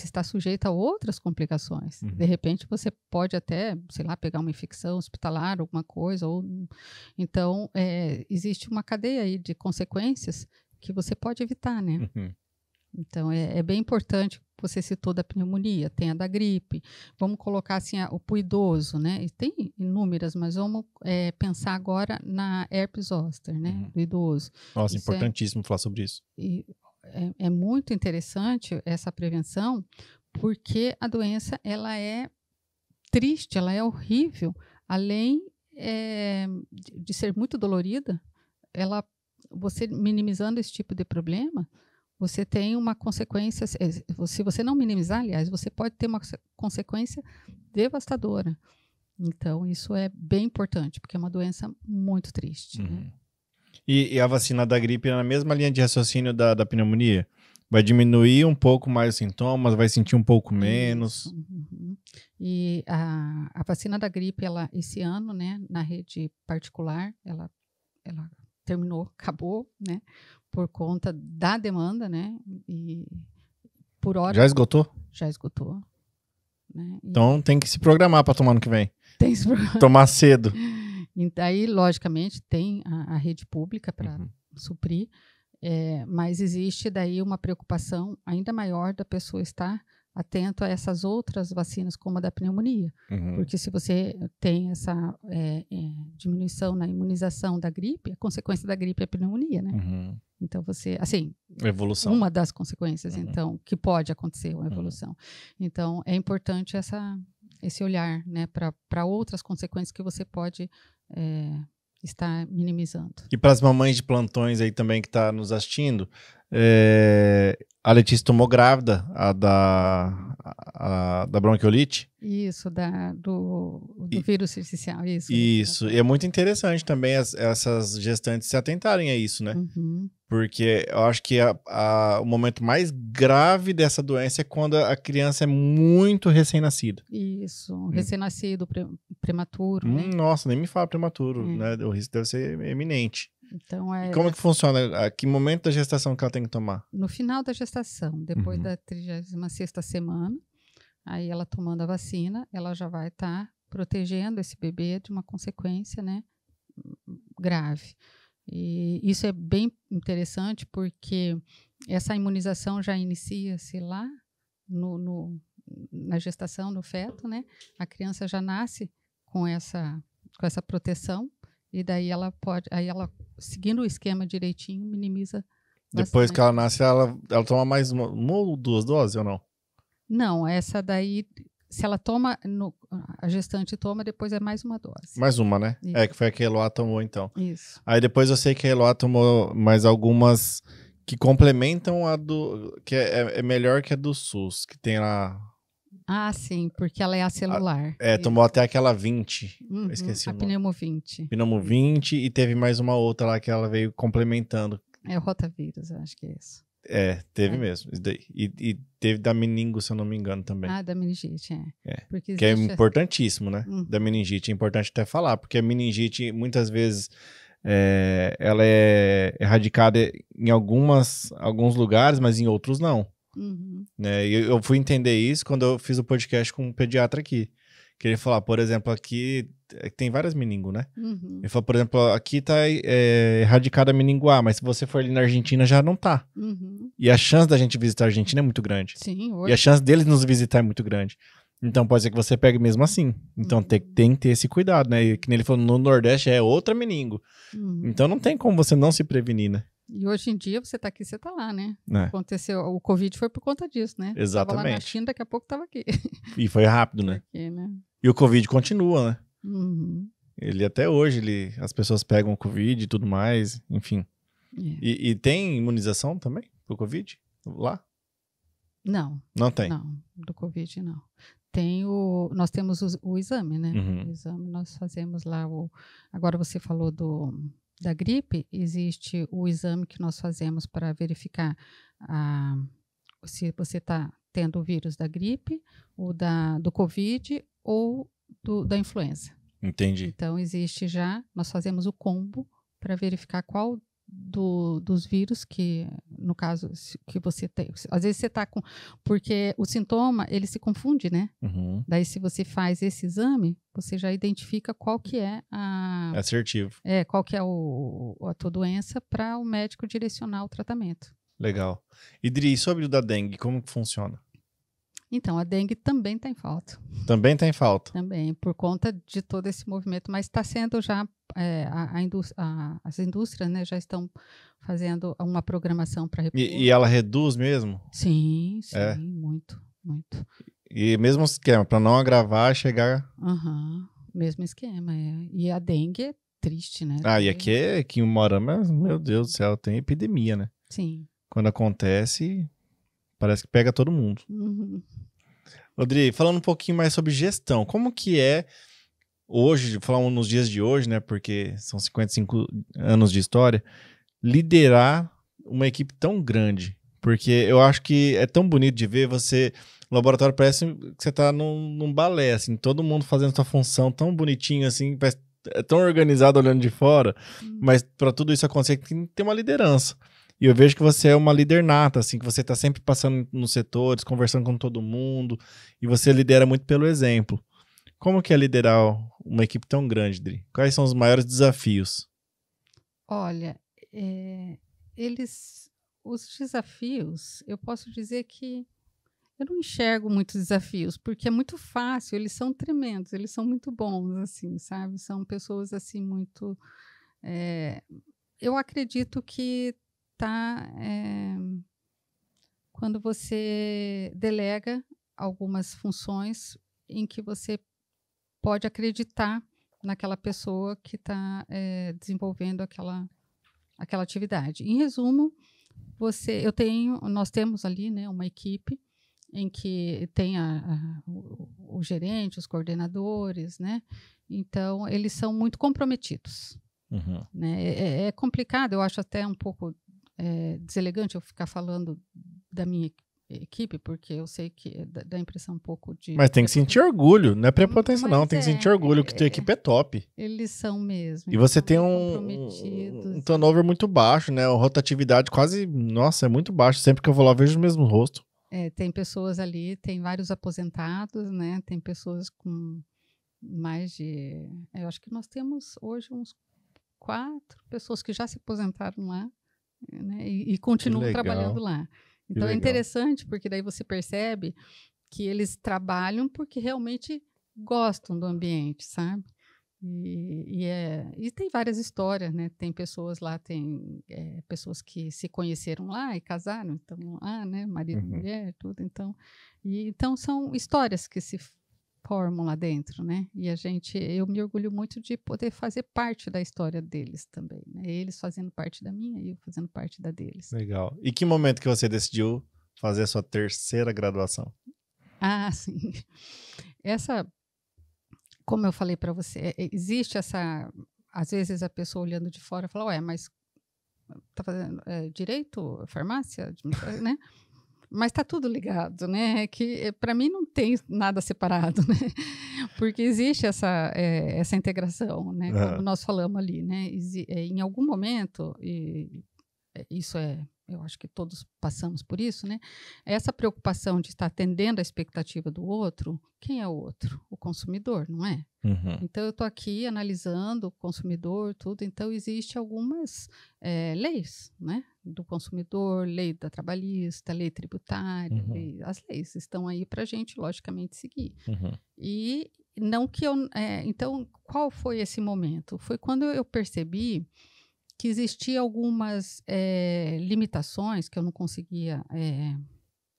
está sujeito a outras complicações. De repente você pode até, sei lá, pegar uma infecção hospitalar, alguma coisa. Então, existe uma cadeia aí de consequências que você pode evitar, né? Então, é bem importante. Você citou da pneumonia, tem a da gripe. Vamos colocar assim, o idoso, né? E tem inúmeras, mas vamos pensar agora na herpes zoster, né? Do idoso. Nossa, isso importantíssimo falar sobre isso. É muito interessante essa prevenção, porque a doença, ela é triste, ela é horrível. Além de ser muito dolorida, você minimizando esse tipo de problema, você tem uma consequência, se você não minimizar, aliás, você pode ter uma consequência devastadora. Então, isso é bem importante, porque é uma doença muito triste. Né? E a vacina da gripe é na mesma linha de raciocínio da pneumonia? Vai diminuir um pouco mais os sintomas, vai sentir um pouco menos? E a vacina da gripe, esse ano, né, na rede particular, ela terminou, acabou, né? Por conta da demanda, né? E por hora... Já esgotou? Já esgotou. Né? Então tem que se programar para tomar no que vem. Tem que se programar. Tomar cedo. E daí, logicamente, tem a rede pública para suprir, mas existe daí uma preocupação ainda maior da pessoa estar atento a essas outras vacinas, como a da pneumonia. Porque se você tem essa diminuição na imunização da gripe, a consequência da gripe é a pneumonia, né? Então, você... Assim, evolução. Uma das consequências, então, que pode acontecer, uma evolução. Então, é importante esse olhar, né, para outras consequências que você pode estar minimizando. E para as mamães de plantões aí também que tá nos assistindo, a Letícia tomou grávida, da bronquiolite? Isso, do vírus sincicial, isso. Isso, e é muito interessante também essas gestantes se atentarem a isso, né? Porque eu acho que o momento mais grave dessa doença é quando a criança é muito recém-nascida. Isso, recém-nascido, prematuro, né? Nossa, nem me fala prematuro, né? O risco deve ser eminente. Então, e como que funciona? A que momento da gestação que ela tem que tomar? No final da gestação, depois da 36ª semana, aí ela tomando a vacina, ela já vai estar protegendo esse bebê de uma consequência, né, grave. E isso é bem interessante porque essa imunização já inicia-se lá na gestação, no feto, né? A criança já nasce com essa proteção. E daí ela pode, aí ela, seguindo o esquema direitinho, minimiza Depois bastante. que ela nasce, ela toma mais uma ou 2 doses ou não? Não, essa daí, se ela toma, a gestante toma, depois é mais uma dose. Mais uma, né? Isso. É, que foi a que a Eloá tomou, então. Isso. Aí depois eu sei que a Eloá tomou mais algumas que complementam a do... que é melhor que a do SUS, que tem lá... Ah, sim, porque ela é acelular. tomou até aquela 20. Uhum, Eu esqueci a o nome. pneumo 20. Pneumo 20 e teve mais uma outra lá que ela veio complementando. É o rotavírus, eu acho que é isso. Teve mesmo. Isso daí. E teve da meningo, se eu não me engano, também. Ah, da meningite, Porque Que é existe... importantíssimo, né? Uhum. Da meningite. É importante até falar, porque a meningite, muitas vezes, ela é erradicada em alguns lugares, mas em outros não. Uhum. Né? E eu fui entender isso quando eu fiz o podcast com um pediatra aqui. Que ele falou, por exemplo, aqui tem várias meningo, né? Uhum. Ele falou, por exemplo, aqui tá erradicada a meningo A, mas se você for ali na Argentina já não tá. Uhum. E a chance da gente visitar a Argentina é muito grande. Sim, E hoje. a chance deles nos visitar é muito grande. Então pode ser que você pegue mesmo assim. Então tem que ter esse cuidado, né? E que nem ele falou, no Nordeste é outra meningo. Uhum. Então não tem como você não se prevenir, né? E hoje em dia você tá aqui, você tá lá, né? É. Aconteceu, o Covid foi por conta disso, né? Exatamente. Tava lá na China, daqui a pouco tava aqui. E foi rápido, né? Aqui, né? E o Covid continua, né? Uhum. Ele até hoje, as pessoas pegam o Covid e tudo mais, enfim. É. E tem imunização também pro Covid lá? Não. Não tem? Não, do Covid não. Nós temos o exame, né? Uhum. O exame nós fazemos lá. Agora você falou da gripe, existe o exame que nós fazemos para verificar se você está tendo o vírus da gripe, ou do Covid, ou da influenza. Entendi. Então, existe nós fazemos o combo para verificar qual dos vírus que, no caso, que você tem. Às vezes você está com... Porque o sintoma, ele se confunde, né? Uhum. Daí, se você faz esse exame, você já identifica qual que é É assertivo. qual que é a tua doença para o médico direcionar o tratamento. Legal. E Dri, sobre o da dengue, como que funciona? Então, a dengue também está em falta. Também tá em falta. Também, por conta de todo esse movimento, mas está sendo já, as indústrias, né, já estão fazendo uma programação para repor. E ela reduz mesmo? Sim, É. muito, muito. E mesmo esquema, para não agravar, chegar... Mesmo esquema, E a dengue é triste, né? E aqui em Morama, meu Deus do céu, tem epidemia, né? Sim. Quando acontece, parece que pega todo mundo. Uhum. Rodrigo, falando um pouquinho mais sobre gestão, como que é hoje, falando nos dias de hoje, né, porque são 55 anos de história, liderar uma equipe tão grande? Porque eu acho que é tão bonito de ver você... O laboratório parece que você tá num balé, assim, todo mundo fazendo sua função tão bonitinho, assim, é tão organizado olhando de fora, mas para tudo isso acontecer, tem que ter uma liderança. E eu vejo que você é uma líder nata, assim, que você tá sempre passando nos setores, conversando com todo mundo, e você lidera muito pelo exemplo. Como que é liderar uma equipe tão grande, Dri? Quais são os maiores desafios? Olha, os desafios, eu posso dizer que eu não enxergo muitos desafios, porque é muito fácil, eles são tremendos, eles são muito bons, assim, sabe? São pessoas, assim, muito... eu acredito que quando você delega algumas funções em que você pode acreditar naquela pessoa que está desenvolvendo aquela atividade. Em resumo, nós temos ali, né, uma equipe em que tem o gerente, os coordenadores, né? Então, eles são muito comprometidos. Uhum. Né? É complicado, eu acho até um pouco deselegante eu ficar falando da minha equipe, porque eu sei que dá impressão um pouco de... Mas tem que sentir orgulho, não é prepotência não, tem que sentir orgulho que tua equipe é top. Eles são mesmo. E você tem um turnover muito baixo, né? A rotatividade quase, nossa, é muito baixo. Sempre que eu vou lá, eu vejo o mesmo rosto. Tem pessoas ali, tem vários aposentados, né? Tem pessoas com mais de... Eu acho que nós temos hoje uns 4 pessoas que já se aposentaram lá, né? E continuam trabalhando lá. Então é interessante, porque daí você percebe que eles trabalham porque realmente gostam do ambiente, sabe? E tem várias histórias, né? Tem pessoas lá, tem pessoas que se conheceram lá e casaram, então lá, né? Marido e mulher, tudo. Então são histórias que se formam lá dentro, né? E eu me orgulho muito de poder fazer parte da história deles também, né? Eles fazendo parte da minha e eu fazendo parte da deles. Legal. E que momento que você decidiu fazer a sua terceira graduação? Ah, sim. Como eu falei para você, existe essa... Às vezes a pessoa olhando de fora fala, ué, mas tá fazendo direito, farmácia, né? Mas está tudo ligado, né? Que para mim não tem nada separado, né? Porque existe essa integração, né? Como nós falamos ali, né? Em algum momento, isso eu acho que todos passamos por isso, né? Essa preocupação de estar atendendo a expectativa do outro, quem é o outro? O consumidor, não é? Então, eu estou aqui analisando o consumidor, tudo. Então, existe algumas leis, né? Do consumidor, lei da trabalhista, lei tributária, as leis estão aí para a gente, logicamente, seguir. E não que eu... então, qual foi esse momento? Foi quando eu percebi que existiam algumas limitações que eu não conseguia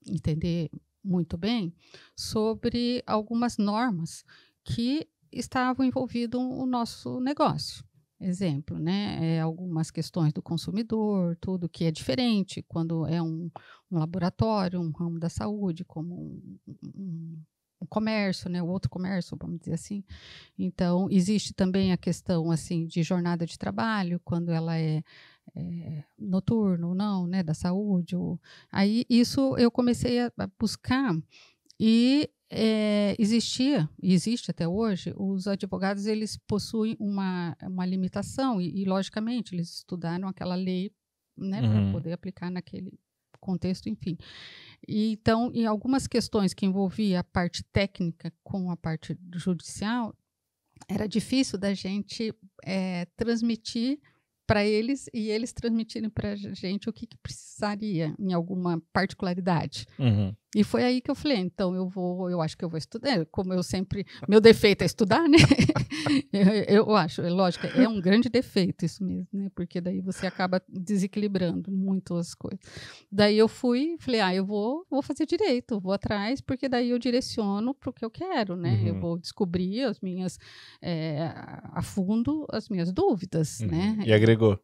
entender muito bem sobre algumas normas que estavam envolvidas no nosso negócio. Exemplo, né? Algumas questões do consumidor, tudo que é diferente quando é um laboratório, um ramo da saúde, como um comércio, né? O outro comércio, vamos dizer assim. Então, existe também a questão assim de jornada de trabalho, quando ela é noturno ou não, né? Da saúde. Aí, isso eu comecei a buscar e existe até hoje, os advogados eles possuem uma limitação e, logicamente, eles estudaram aquela lei, né, para poder aplicar naquele contexto, enfim. E, então, em algumas questões que envolvia a parte técnica com a parte judicial, era difícil da gente transmitir para eles e eles transmitirem para a gente o que precisaria em alguma particularidade. E foi aí que eu falei, então eu acho que eu vou estudar, como eu sempre, meu defeito é estudar, né? eu acho, lógico, é um grande defeito isso mesmo, né? Porque daí você acaba desequilibrando muito as coisas. Daí eu falei, eu vou fazer direito, vou atrás, porque daí eu direciono para o que eu quero, né? Eu vou descobrir as minhas, a fundo, as minhas dúvidas, né? E agregou?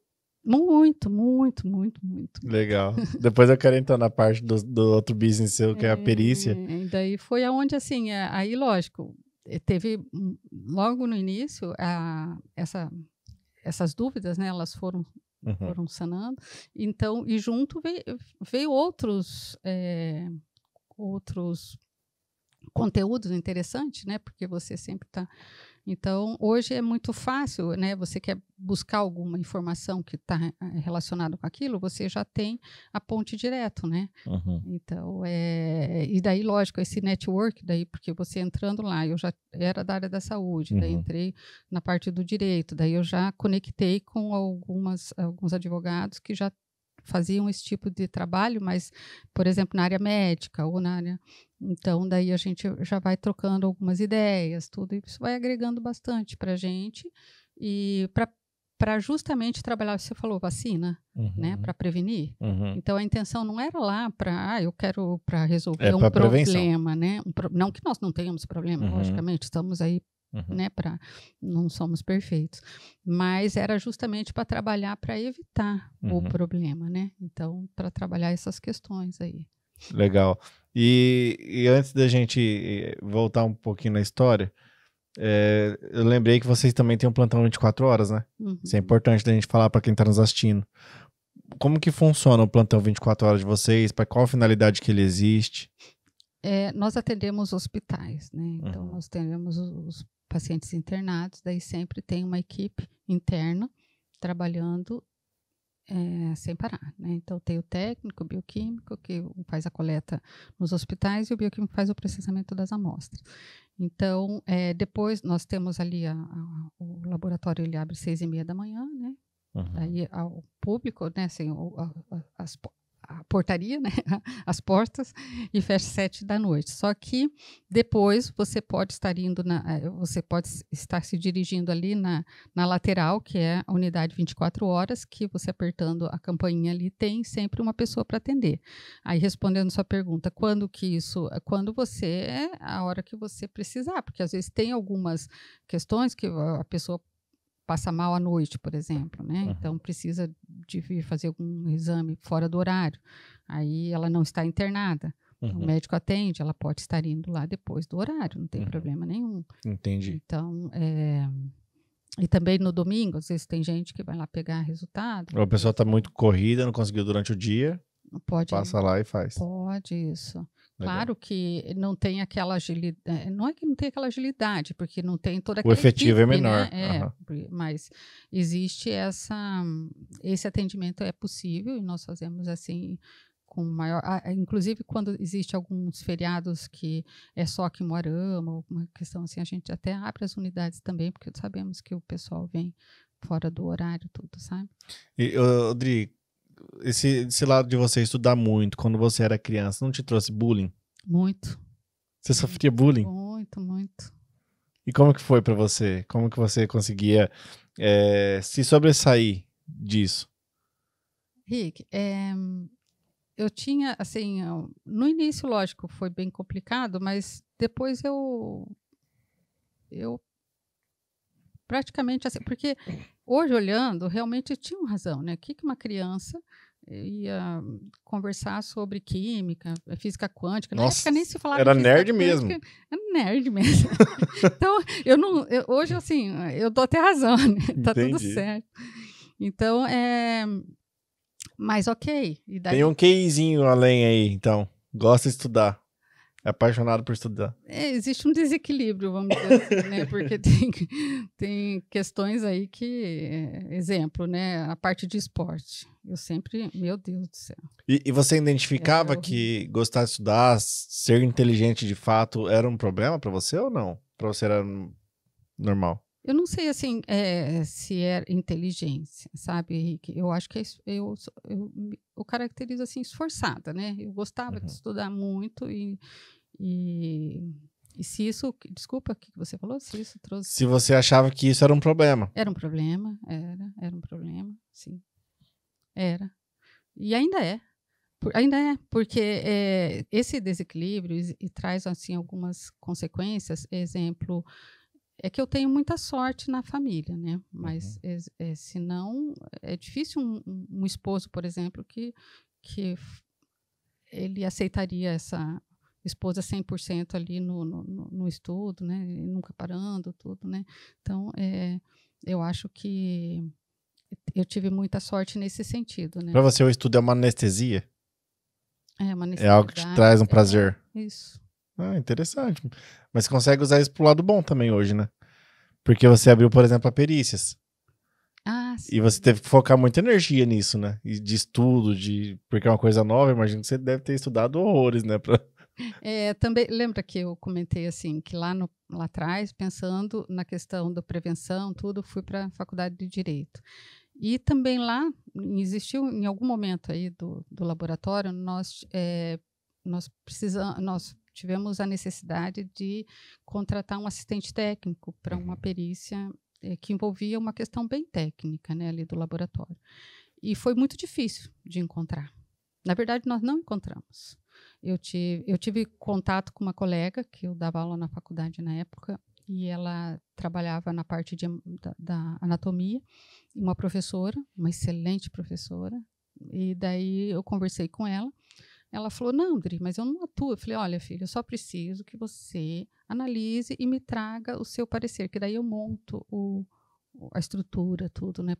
Muito, muito, muito, muito. Legal. Depois eu quero entrar na parte do outro business seu, que é a perícia. E daí foi aonde, assim, aí, lógico, teve, logo no início, essas dúvidas, né, elas foram sanando. Então, e junto veio outros conteúdos interessantes, né, porque você sempre está... Então, hoje é muito fácil, né? Você quer buscar alguma informação que está relacionada com aquilo, você já tem a ponte direto, né? Então, e daí, lógico, esse network, daí, porque você entrando lá, eu já era da área da saúde, daí entrei na parte do direito, daí eu já conectei com alguns advogados que já faziam esse tipo de trabalho, mas, por exemplo, na área médica ou na área... Então, daí a gente já vai trocando algumas ideias, tudo, e isso vai agregando bastante para a gente e para justamente trabalhar, você falou, vacina, né, para prevenir. Então, a intenção não era lá para, eu quero para resolver um problema, né? Não que nós não tenhamos problema, logicamente, estamos aí, né, não somos perfeitos, mas era justamente para trabalhar para evitar o problema, né? Então, para trabalhar essas questões aí. Legal. E antes da gente voltar um pouquinho na história, eu lembrei que vocês também têm um plantão 24 horas, né? Isso é importante da gente falar para quem está nos assistindo. Como que funciona o plantão 24 horas de vocês? Para qual finalidade que ele existe? Nós atendemos hospitais, né? Então, nós atendemos os pacientes internados, daí sempre tem uma equipe interna trabalhando sem parar, né? Então, tem o técnico, o bioquímico, que faz a coleta nos hospitais, e o bioquímico faz o processamento das amostras. Então, depois nós temos ali o laboratório, ele abre 6h30 da manhã, né? Aí, ao público, né? Assim, a portaria, né, as portas, e fecha 7 da noite. Só que depois você pode estar você pode estar se dirigindo ali na lateral, que é a unidade 24 horas, que você apertando a campainha ali tem sempre uma pessoa para atender. Aí respondendo sua pergunta, quando a hora que você precisar, porque às vezes tem algumas questões que a pessoa passa mal à noite, por exemplo, né? Então precisa de vir fazer algum exame fora do horário. Aí ela não está internada. O médico atende, ela pode estar indo lá depois do horário, não tem problema nenhum. Entendi. Então, e também no domingo, às vezes tem gente que vai lá pegar resultado. Ou a pessoa está muito corrida, não conseguiu durante o dia, passa lá e faz. Pode, isso. Legal. Claro que não tem aquela agilidade, não é que não tem aquela agilidade, porque não tem toda O aquela efetivo equipe, é menor. né? Mas existe esse atendimento é possível e nós fazemos assim com maior, inclusive quando existe alguns feriados que é só aqui em Moarama, alguma questão assim, a gente até abre as unidades também, porque sabemos que o pessoal vem fora do horário, tudo, sabe? E, Odri, esse lado de você estudar muito, quando você era criança, não te trouxe bullying? Muito. Você sofria bullying? Muito, muito. E como que foi pra você? Como que você conseguia se sobressair disso? Rick, eu tinha, assim, no início, lógico, foi bem complicado, mas depois eu praticamente, assim, porque hoje olhando, realmente tinham razão, né? O que uma criança ia conversar sobre química, física quântica. Na época nem se falava era em física nerd quântica, mesmo. Era nerd mesmo. Então, hoje, assim, eu dou até razão, né? Tá tudo certo. Então, mas ok. E daí... Tem um QIzinho além aí, então. Gosta de estudar. É apaixonado por estudar. Existe um desequilíbrio, vamos dizer assim, né? Porque tem questões aí que... exemplo, né? A parte de esporte. Eu sempre... Meu Deus do céu. E você identificava que gostar de estudar, ser inteligente de fato, era um problema pra você ou não? Pra você era normal? Eu não sei, assim, se é inteligência, sabe, Henrique? Eu acho que eu caracterizo, assim, esforçada, né? Eu gostava de estudar muito e se isso... Desculpa, o que você falou? Se isso trouxe... Se você achava que isso era um problema. Era um problema, era um problema, sim. Era. E ainda é. Porque esse desequilíbrio e traz, assim, algumas consequências. Exemplo... É que eu tenho muita sorte na família, né? Mas, se não, é difícil um esposo, por exemplo, que ele aceitaria essa esposa 100% ali no estudo, né? Nunca parando, tudo, né? Então, eu acho que eu tive muita sorte nesse sentido, né? Para você, o estudo é uma anestesia? É uma necessidade. É algo que te traz um prazer. Isso. Ah, interessante. Mas você consegue usar isso pro lado bom também hoje, né? Porque você abriu, por exemplo, a perícias. Ah, sim. E você teve que focar muita energia nisso, né? E de estudo, porque é uma coisa nova, imagino que você deve ter estudado horrores, né? Também, lembra que eu comentei assim, que lá atrás, pensando na questão da prevenção, tudo, fui para a faculdade de Direito. E também lá, existiu em algum momento aí do laboratório, nós tivemos a necessidade de contratar um assistente técnico para uma perícia que envolvia uma questão bem técnica, né, ali do laboratório. E foi muito difícil de encontrar. Na verdade, nós não encontramos. Eu tive contato com uma colega, que eu dava aula na faculdade na época, e ela trabalhava na parte da anatomia, uma professora, uma excelente professora, e daí eu conversei com ela. Ela falou, não, Dri, mas eu não atuo. Eu falei, olha, filha, eu só preciso que você analise e me traga o seu parecer, que daí eu monto a estrutura, tudo, né?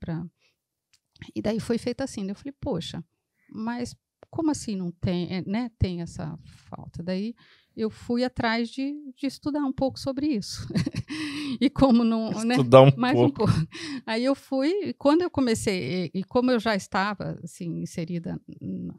E daí foi feito assim. Eu falei, poxa, mas como assim não tem, né? Tem essa falta. Daí eu fui atrás de estudar um pouco sobre isso. E como não... Estudar né? Mais um pouco. Aí eu fui, quando eu comecei, e como eu já estava assim, inserida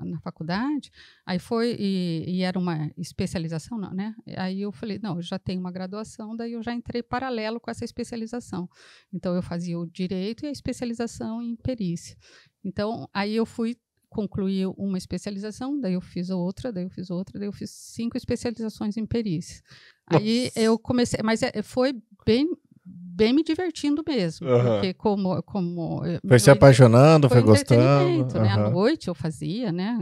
na faculdade, aí foi, e era uma especialização, não, né? Aí eu falei, não, eu já tenho uma graduação, daí eu já entrei paralelo com essa especialização. Então, eu fazia o direito e a especialização em perícia. Então, aí eu fui concluí uma especialização, daí eu fiz outra, daí eu fiz outra, daí eu fiz 5 especializações em perícia. Aí eu comecei, mas foi bem me divertindo mesmo, porque como foi se apaixonando, foi gostando, entretenimento, né? À noite eu fazia, né?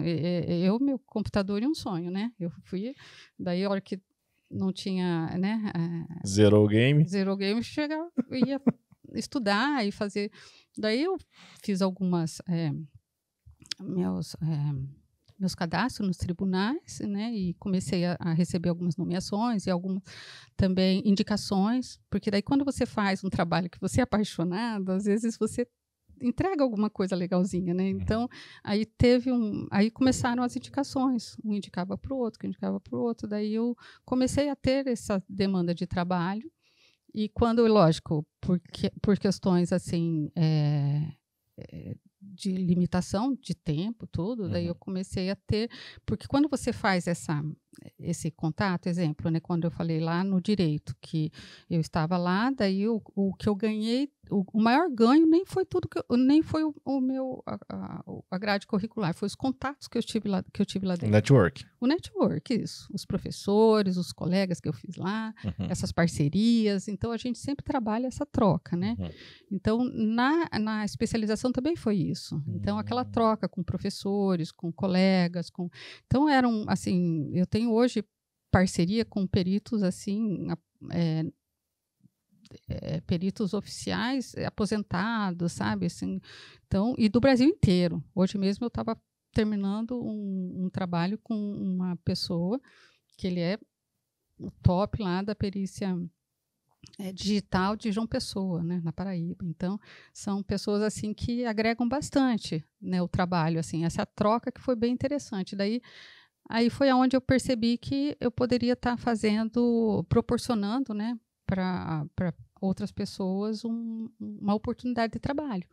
Meu computador e um sonho, né? Eu fui, daí a hora que não tinha, né? Zerou o game, chegava, ia estudar e fazer. Daí eu fiz algumas meus cadastros nos tribunais, né, e comecei a receber algumas nomeações e algumas também indicações, porque daí quando você faz um trabalho que você é apaixonado, às vezes você entrega alguma coisa legalzinha, né? Então, aí começaram as indicações, um indicava para o outro, que indicava para o outro, daí eu comecei a ter essa demanda de trabalho, e quando, lógico, por questões assim, de limitação de tempo, tudo, daí eu comecei a ter, porque quando você faz esse contato, exemplo, né, quando eu falei lá no direito, que eu estava lá, daí o que eu ganhei, o maior ganho nem foi tudo nem foi o meu a grade curricular, foi os contatos que eu tive lá dentro. O network, isso, os professores, os colegas que eu fiz lá, essas parcerias, então a gente sempre trabalha essa troca, né? Então na especialização também foi isso. Então aquela troca com professores, com colegas, então eram assim, eu tenho hoje parceria com peritos assim, peritos oficiais aposentados, sabe, assim, então, e do Brasil inteiro. Hoje mesmo eu estava terminando um trabalho com uma pessoa que ele é o top lá da perícia digital de João Pessoa, né, na Paraíba. Então, são pessoas assim que agregam bastante, né, o trabalho, assim, essa troca que foi bem interessante. Aí foi onde eu percebi que eu poderia estar proporcionando, né, para outras pessoas uma oportunidade de trabalho.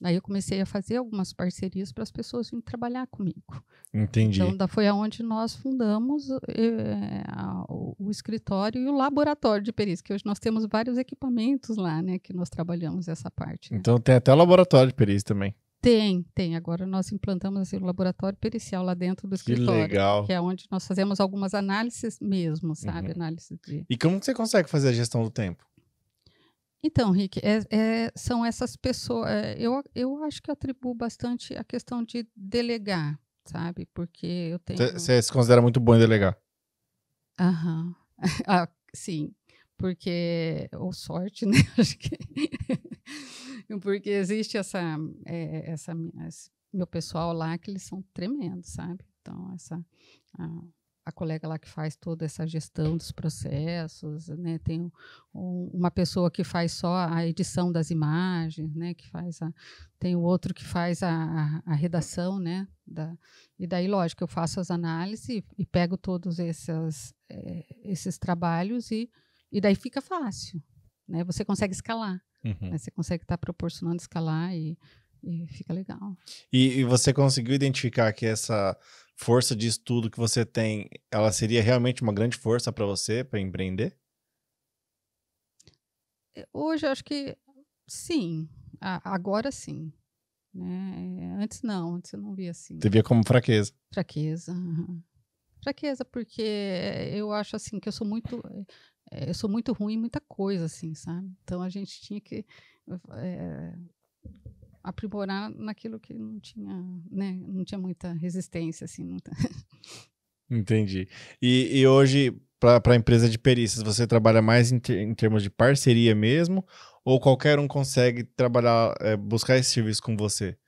Aí eu comecei a fazer algumas parcerias para as pessoas virem trabalhar comigo. Entendi. Então, foi aonde nós fundamos o escritório e o laboratório de perícia, que hoje nós temos vários equipamentos lá, né, que nós trabalhamos essa parte. Né? Então tem até o laboratório de perícia também. Tem. Agora nós implantamos assim, o laboratório pericial lá dentro do escritório. Que legal. Que é onde nós fazemos algumas análises mesmo, sabe? Análise de... E como você consegue fazer a gestão do tempo? Então, Rick, são essas pessoas... eu acho que eu atribuo bastante a questão de delegar, sabe? Porque eu tenho... Você se considera muito bom em delegar? Aham. Sim. Porque... Ou sorte, né? Acho que... Porque existe meu pessoal lá, que eles são tremendos, sabe? Então, a colega lá que faz toda essa gestão dos processos, né? Tem uma pessoa que faz só a edição das imagens, né? Tem o outro que faz a redação, né? E daí, lógico, eu faço as análises e pego todos esses trabalhos e daí fica fácil, né? Você consegue escalar. Né? Você consegue estar proporcionando escalar e fica legal. E você conseguiu identificar que essa força de estudo que você tem, ela seria realmente uma grande força para você, para empreender? Hoje eu acho que sim. Agora sim. Né? Antes eu não via assim. Você via como fraqueza? Fraqueza. Fraqueza, porque eu acho assim que eu sou muito ruim em muita coisa, assim, sabe? Então a gente tinha que aprimorar naquilo que não tinha, né? Não tinha muita resistência, assim. Entendi. E hoje, para a empresa de perícias, você trabalha mais em termos de parceria mesmo? Ou qualquer um consegue trabalhar, buscar esse serviço com você?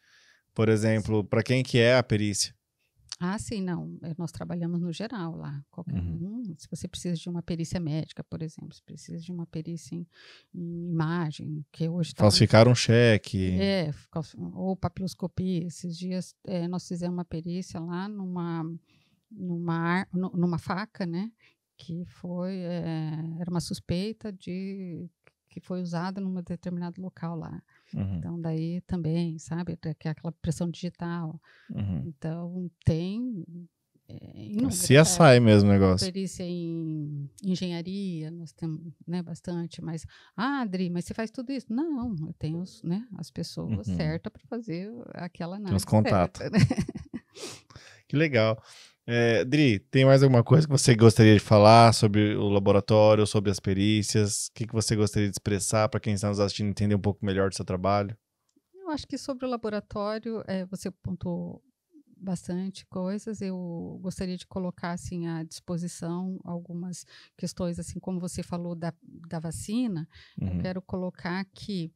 Por exemplo, para quem que é a perícia? Sim, não. Nós trabalhamos no geral lá. Qualquer um. Se você precisa de uma perícia médica, por exemplo, se precisa de uma perícia em imagem, que hoje falsificar um cheque. Ou papiloscopia. Esses dias nós fizemos uma perícia lá numa faca, né? Que era uma suspeita que foi usada num determinado local lá. Então, daí também, sabe, que é aquela pressão digital. Então, tem inúmeras. CSI mesmo o negócio. Perícia em engenharia, nós temos, né, bastante, mas, Adri, mas você faz tudo isso? Não, eu tenho, né, as pessoas certas para fazer aquela análise. Tem os contatos. Certa, né? Que legal. Dri, tem mais alguma coisa que você gostaria de falar sobre o laboratório, sobre as perícias? O que você gostaria de expressar para quem está nos assistindo entender um pouco melhor do seu trabalho? Eu acho que sobre o laboratório, você pontuou bastante coisas. Eu gostaria de colocar assim à disposição algumas questões, assim como você falou da vacina. Eu quero colocar que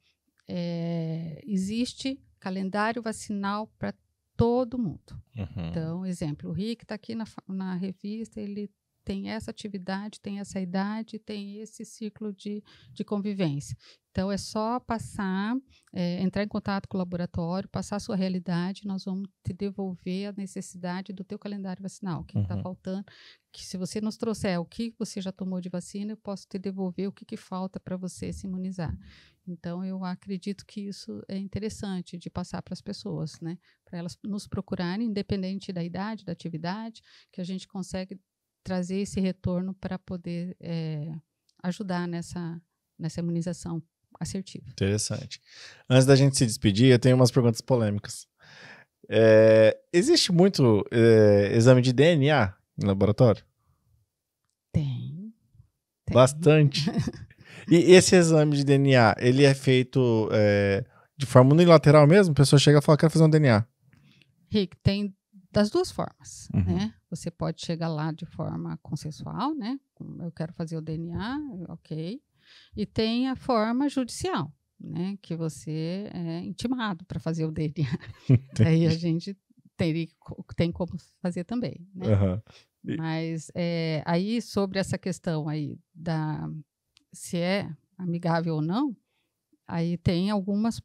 existe calendário vacinal para todo mundo. Então, exemplo, o Rick está aqui na revista, ele tem essa atividade, tem essa idade, tem esse ciclo de convivência. Então, é só passar, entrar em contato com o laboratório, passar a sua realidade, nós vamos te devolver a necessidade do teu calendário vacinal, o que está faltando, que se você nos trouxer o que você já tomou de vacina, eu posso te devolver o que falta para você se imunizar. Então, eu acredito que isso é interessante de passar para as pessoas, né? Para elas nos procurarem, independente da idade, da atividade, que a gente consegue trazer esse retorno para poder ajudar nessa imunização assertiva. Interessante. Antes da gente se despedir, eu tenho umas perguntas polêmicas. Existe muito exame de DNA em laboratório? Tem. Bastante. E esse exame de DNA, ele é feito de forma unilateral mesmo? A pessoa chega e fala, quero fazer um DNA. Rick, tem das duas formas, né? Você pode chegar lá de forma consensual, né? Eu quero fazer o DNA, ok. E tem a forma judicial, né? Que você é intimado para fazer o DNA. Aí a gente tem como fazer também, né? Mas aí sobre essa questão aí se é amigável ou não, aí tem algumas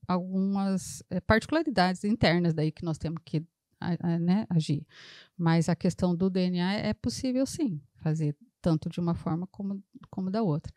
particularidades internas daí que nós temos que né, agir. Mas a questão do DNA é possível sim fazer tanto de uma forma como da outra.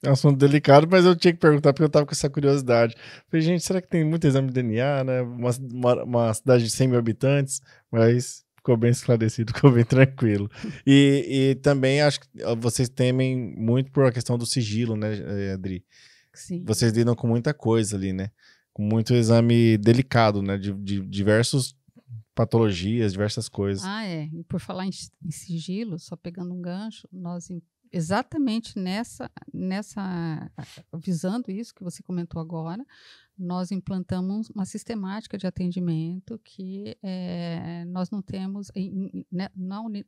É um assunto delicado, mas eu tinha que perguntar porque eu estava com essa curiosidade. Falei, gente, será que tem muito exame de DNA, né? Uma cidade de 100 mil habitantes, mas ficou bem esclarecido, ficou bem tranquilo. E também acho que vocês temem muito por a questão do sigilo, né, Adri? Sim. Vocês lidam com muita coisa ali, né? Com muito exame delicado, né? De diversas patologias, diversas coisas. E por falar em sigilo, só pegando um gancho, nós exatamente visando isso que você comentou agora, nós implantamos uma sistemática de atendimento que nós não temos, em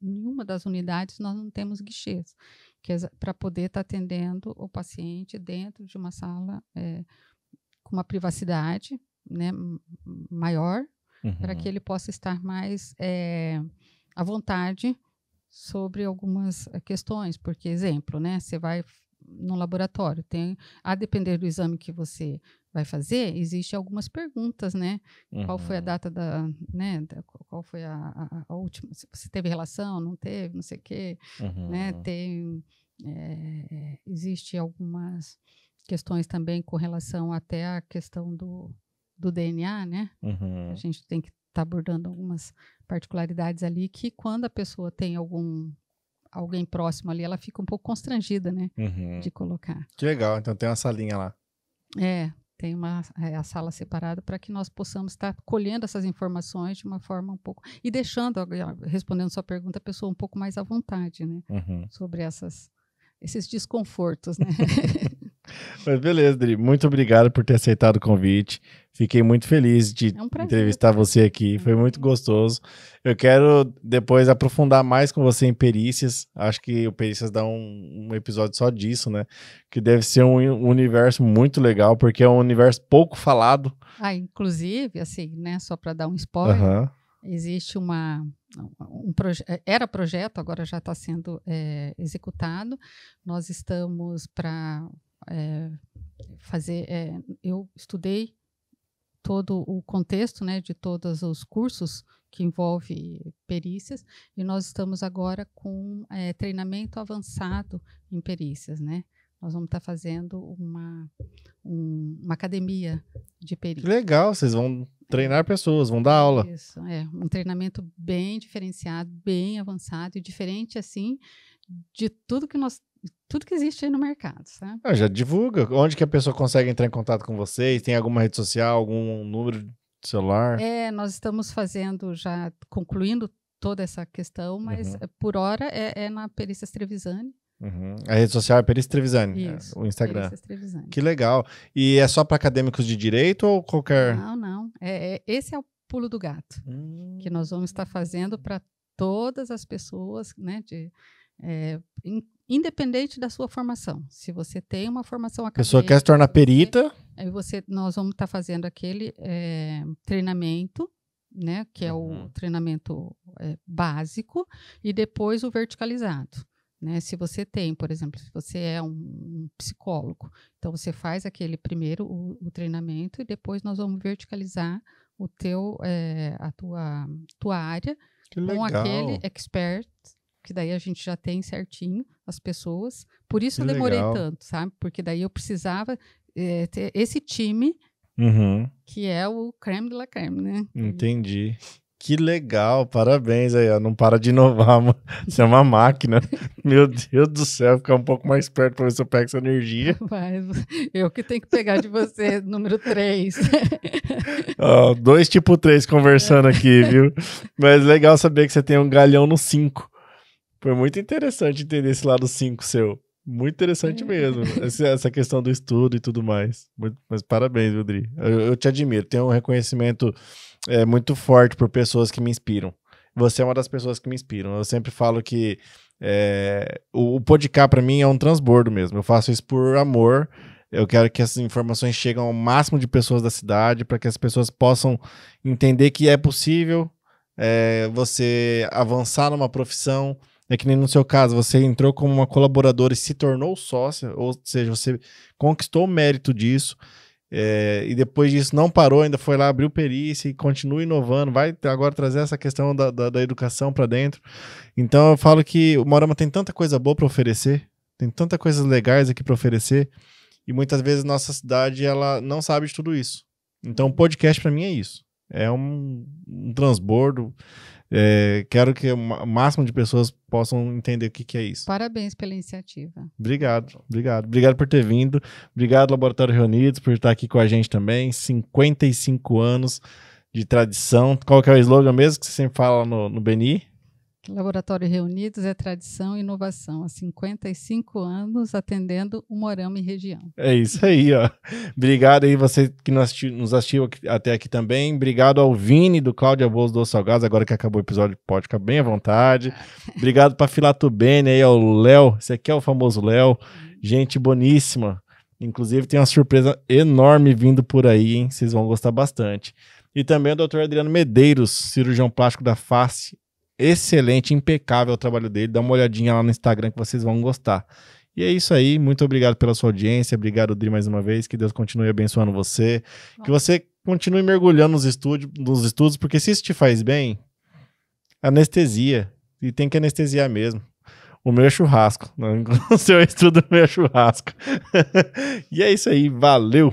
nenhuma das unidades nós não temos guichês, que é para poder estar atendendo o paciente dentro de uma sala com uma privacidade, né, maior, para que ele possa estar mais à vontade sobre algumas questões, porque, exemplo, né, você vai no laboratório, a depender do exame que você vai fazer, existem algumas perguntas, né? Qual foi a data qual foi a última, se você teve relação, não teve, não sei o quê, né? Existe algumas questões também com relação até à questão do DNA, né? A gente tem que estar abordando algumas particularidades ali que quando a pessoa tem alguém próximo ali, ela fica um pouco constrangida, né? De colocar. Que legal, então tem uma salinha lá. Tem a sala separada para que nós possamos estar colhendo essas informações de uma forma um pouco... E deixando, respondendo sua pergunta, a pessoa um pouco mais à vontade, né? Sobre esses desconfortos, né? Mas beleza, Dri. Muito obrigado por ter aceitado o convite. Fiquei muito feliz de entrevistar você aqui. Foi muito gostoso. Eu quero depois aprofundar mais com você em perícias. Acho que o Perícias dá um episódio só disso, né? Que deve ser um universo muito legal, porque é um universo pouco falado. Inclusive, assim, né? Só para dar um spoiler, existe era projeto, agora já está sendo executado. Nós estamos para fazer... eu estudei todo o contexto, né, de todos os cursos que envolve perícias, e nós estamos agora com treinamento avançado em perícias, né? nós vamos estar fazendo uma academia de Que perícia. legal, vocês vão treinar pessoas, vão dar aula. Isso, um treinamento bem diferenciado, bem avançado e diferente, assim, de tudo que existe aí no mercado, sabe? Já divulga. Onde que a pessoa consegue entrar em contato com vocês? Tem alguma rede social, algum número de celular? Nós estamos concluindo toda essa questão, mas por hora é na Perícias Trevisani. A rede social é Perícia Trevisani, Isso, o Instagram. Perícias Trevisani. Que legal. E é só para acadêmicos de direito ou qualquer... Não. Esse é o pulo do gato, que nós vamos estar fazendo para todas as pessoas, né, independente da sua formação. Se você tem uma formação acadêmica... A pessoa quer se tornar perita... nós vamos estar fazendo aquele treinamento, né, que é o treinamento básico, e depois o verticalizado. Né? Se você tem, por exemplo, se você é um psicólogo, então você faz aquele primeiro o treinamento e depois nós vamos verticalizar a tua área com aquele expert, que daí a gente já tem certinho as pessoas. Por isso eu demorei tanto, sabe? Porque daí eu precisava ter esse time que é o creme de la creme, né? Entendi. Que legal, parabéns aí, ó. Não para de inovar, mano. Você é uma máquina. Meu Deus do céu, ficar um pouco mais perto para ver se eu pego essa energia. Mas eu que tenho que pegar de você, número 3. Ó, 2 tipo 3 conversando aqui, viu? Mas legal saber que você tem um galhão no 5. Foi muito interessante entender esse lado 5 seu. Muito interessante mesmo, essa questão do estudo e tudo mais. Mas parabéns, Rodrigo. Eu te admiro, tenho um reconhecimento muito forte por pessoas que me inspiram. Você é uma das pessoas que me inspiram. Eu sempre falo que o podcast para mim é um transbordo mesmo. Eu faço isso por amor. Eu quero que essas informações cheguem ao máximo de pessoas da cidade para que as pessoas possam entender que é possível você avançar numa profissão. É que nem no seu caso, você entrou como uma colaboradora e se tornou sócia, ou seja, você conquistou o mérito disso, e depois disso não parou, ainda foi lá, abriu perícia e continua inovando, vai agora trazer essa questão da educação para dentro. Então eu falo que o Moarama tem tanta coisa boa para oferecer, tem tantas coisas legais aqui para oferecer, e muitas vezes nossa cidade ela não sabe de tudo isso. Então o podcast para mim é isso, é um transbordo. Quero que o máximo de pessoas possam entender o que é isso. Parabéns pela iniciativa. Obrigado por ter vindo. Obrigado, Laboratório Reunidos, por estar aqui com a gente também. 55 anos de tradição. Qual que é o slogan mesmo que você sempre fala no BNI? Laboratório Reunidos é tradição e inovação. Há 55 anos atendendo o Moarama e região. É isso aí, ó. Obrigado aí você que nos assistiu até aqui também. Obrigado ao Vini do Cláudia Boas Doce Salgados. Agora que acabou o episódio, pode ficar bem à vontade. Obrigado para Filato Bene aí, ao Léo. Esse aqui é o famoso Léo. Gente boníssima. Inclusive tem uma surpresa enorme vindo por aí, hein? Vocês vão gostar bastante. E também o Dr. Adriano Medeiros, cirurgião plástico da face. Excelente, impecável o trabalho dele. Dá uma olhadinha lá no Instagram que vocês vão gostar. E é isso aí. Muito obrigado pela sua audiência. Obrigado, Dri, mais uma vez. Que Deus continue abençoando você. Que você continue mergulhando nos estudos, porque se isso te faz bem, anestesia. E tem que anestesiar mesmo. O meu é churrasco. O seu estudo, o meu é churrasco. E é isso aí. Valeu!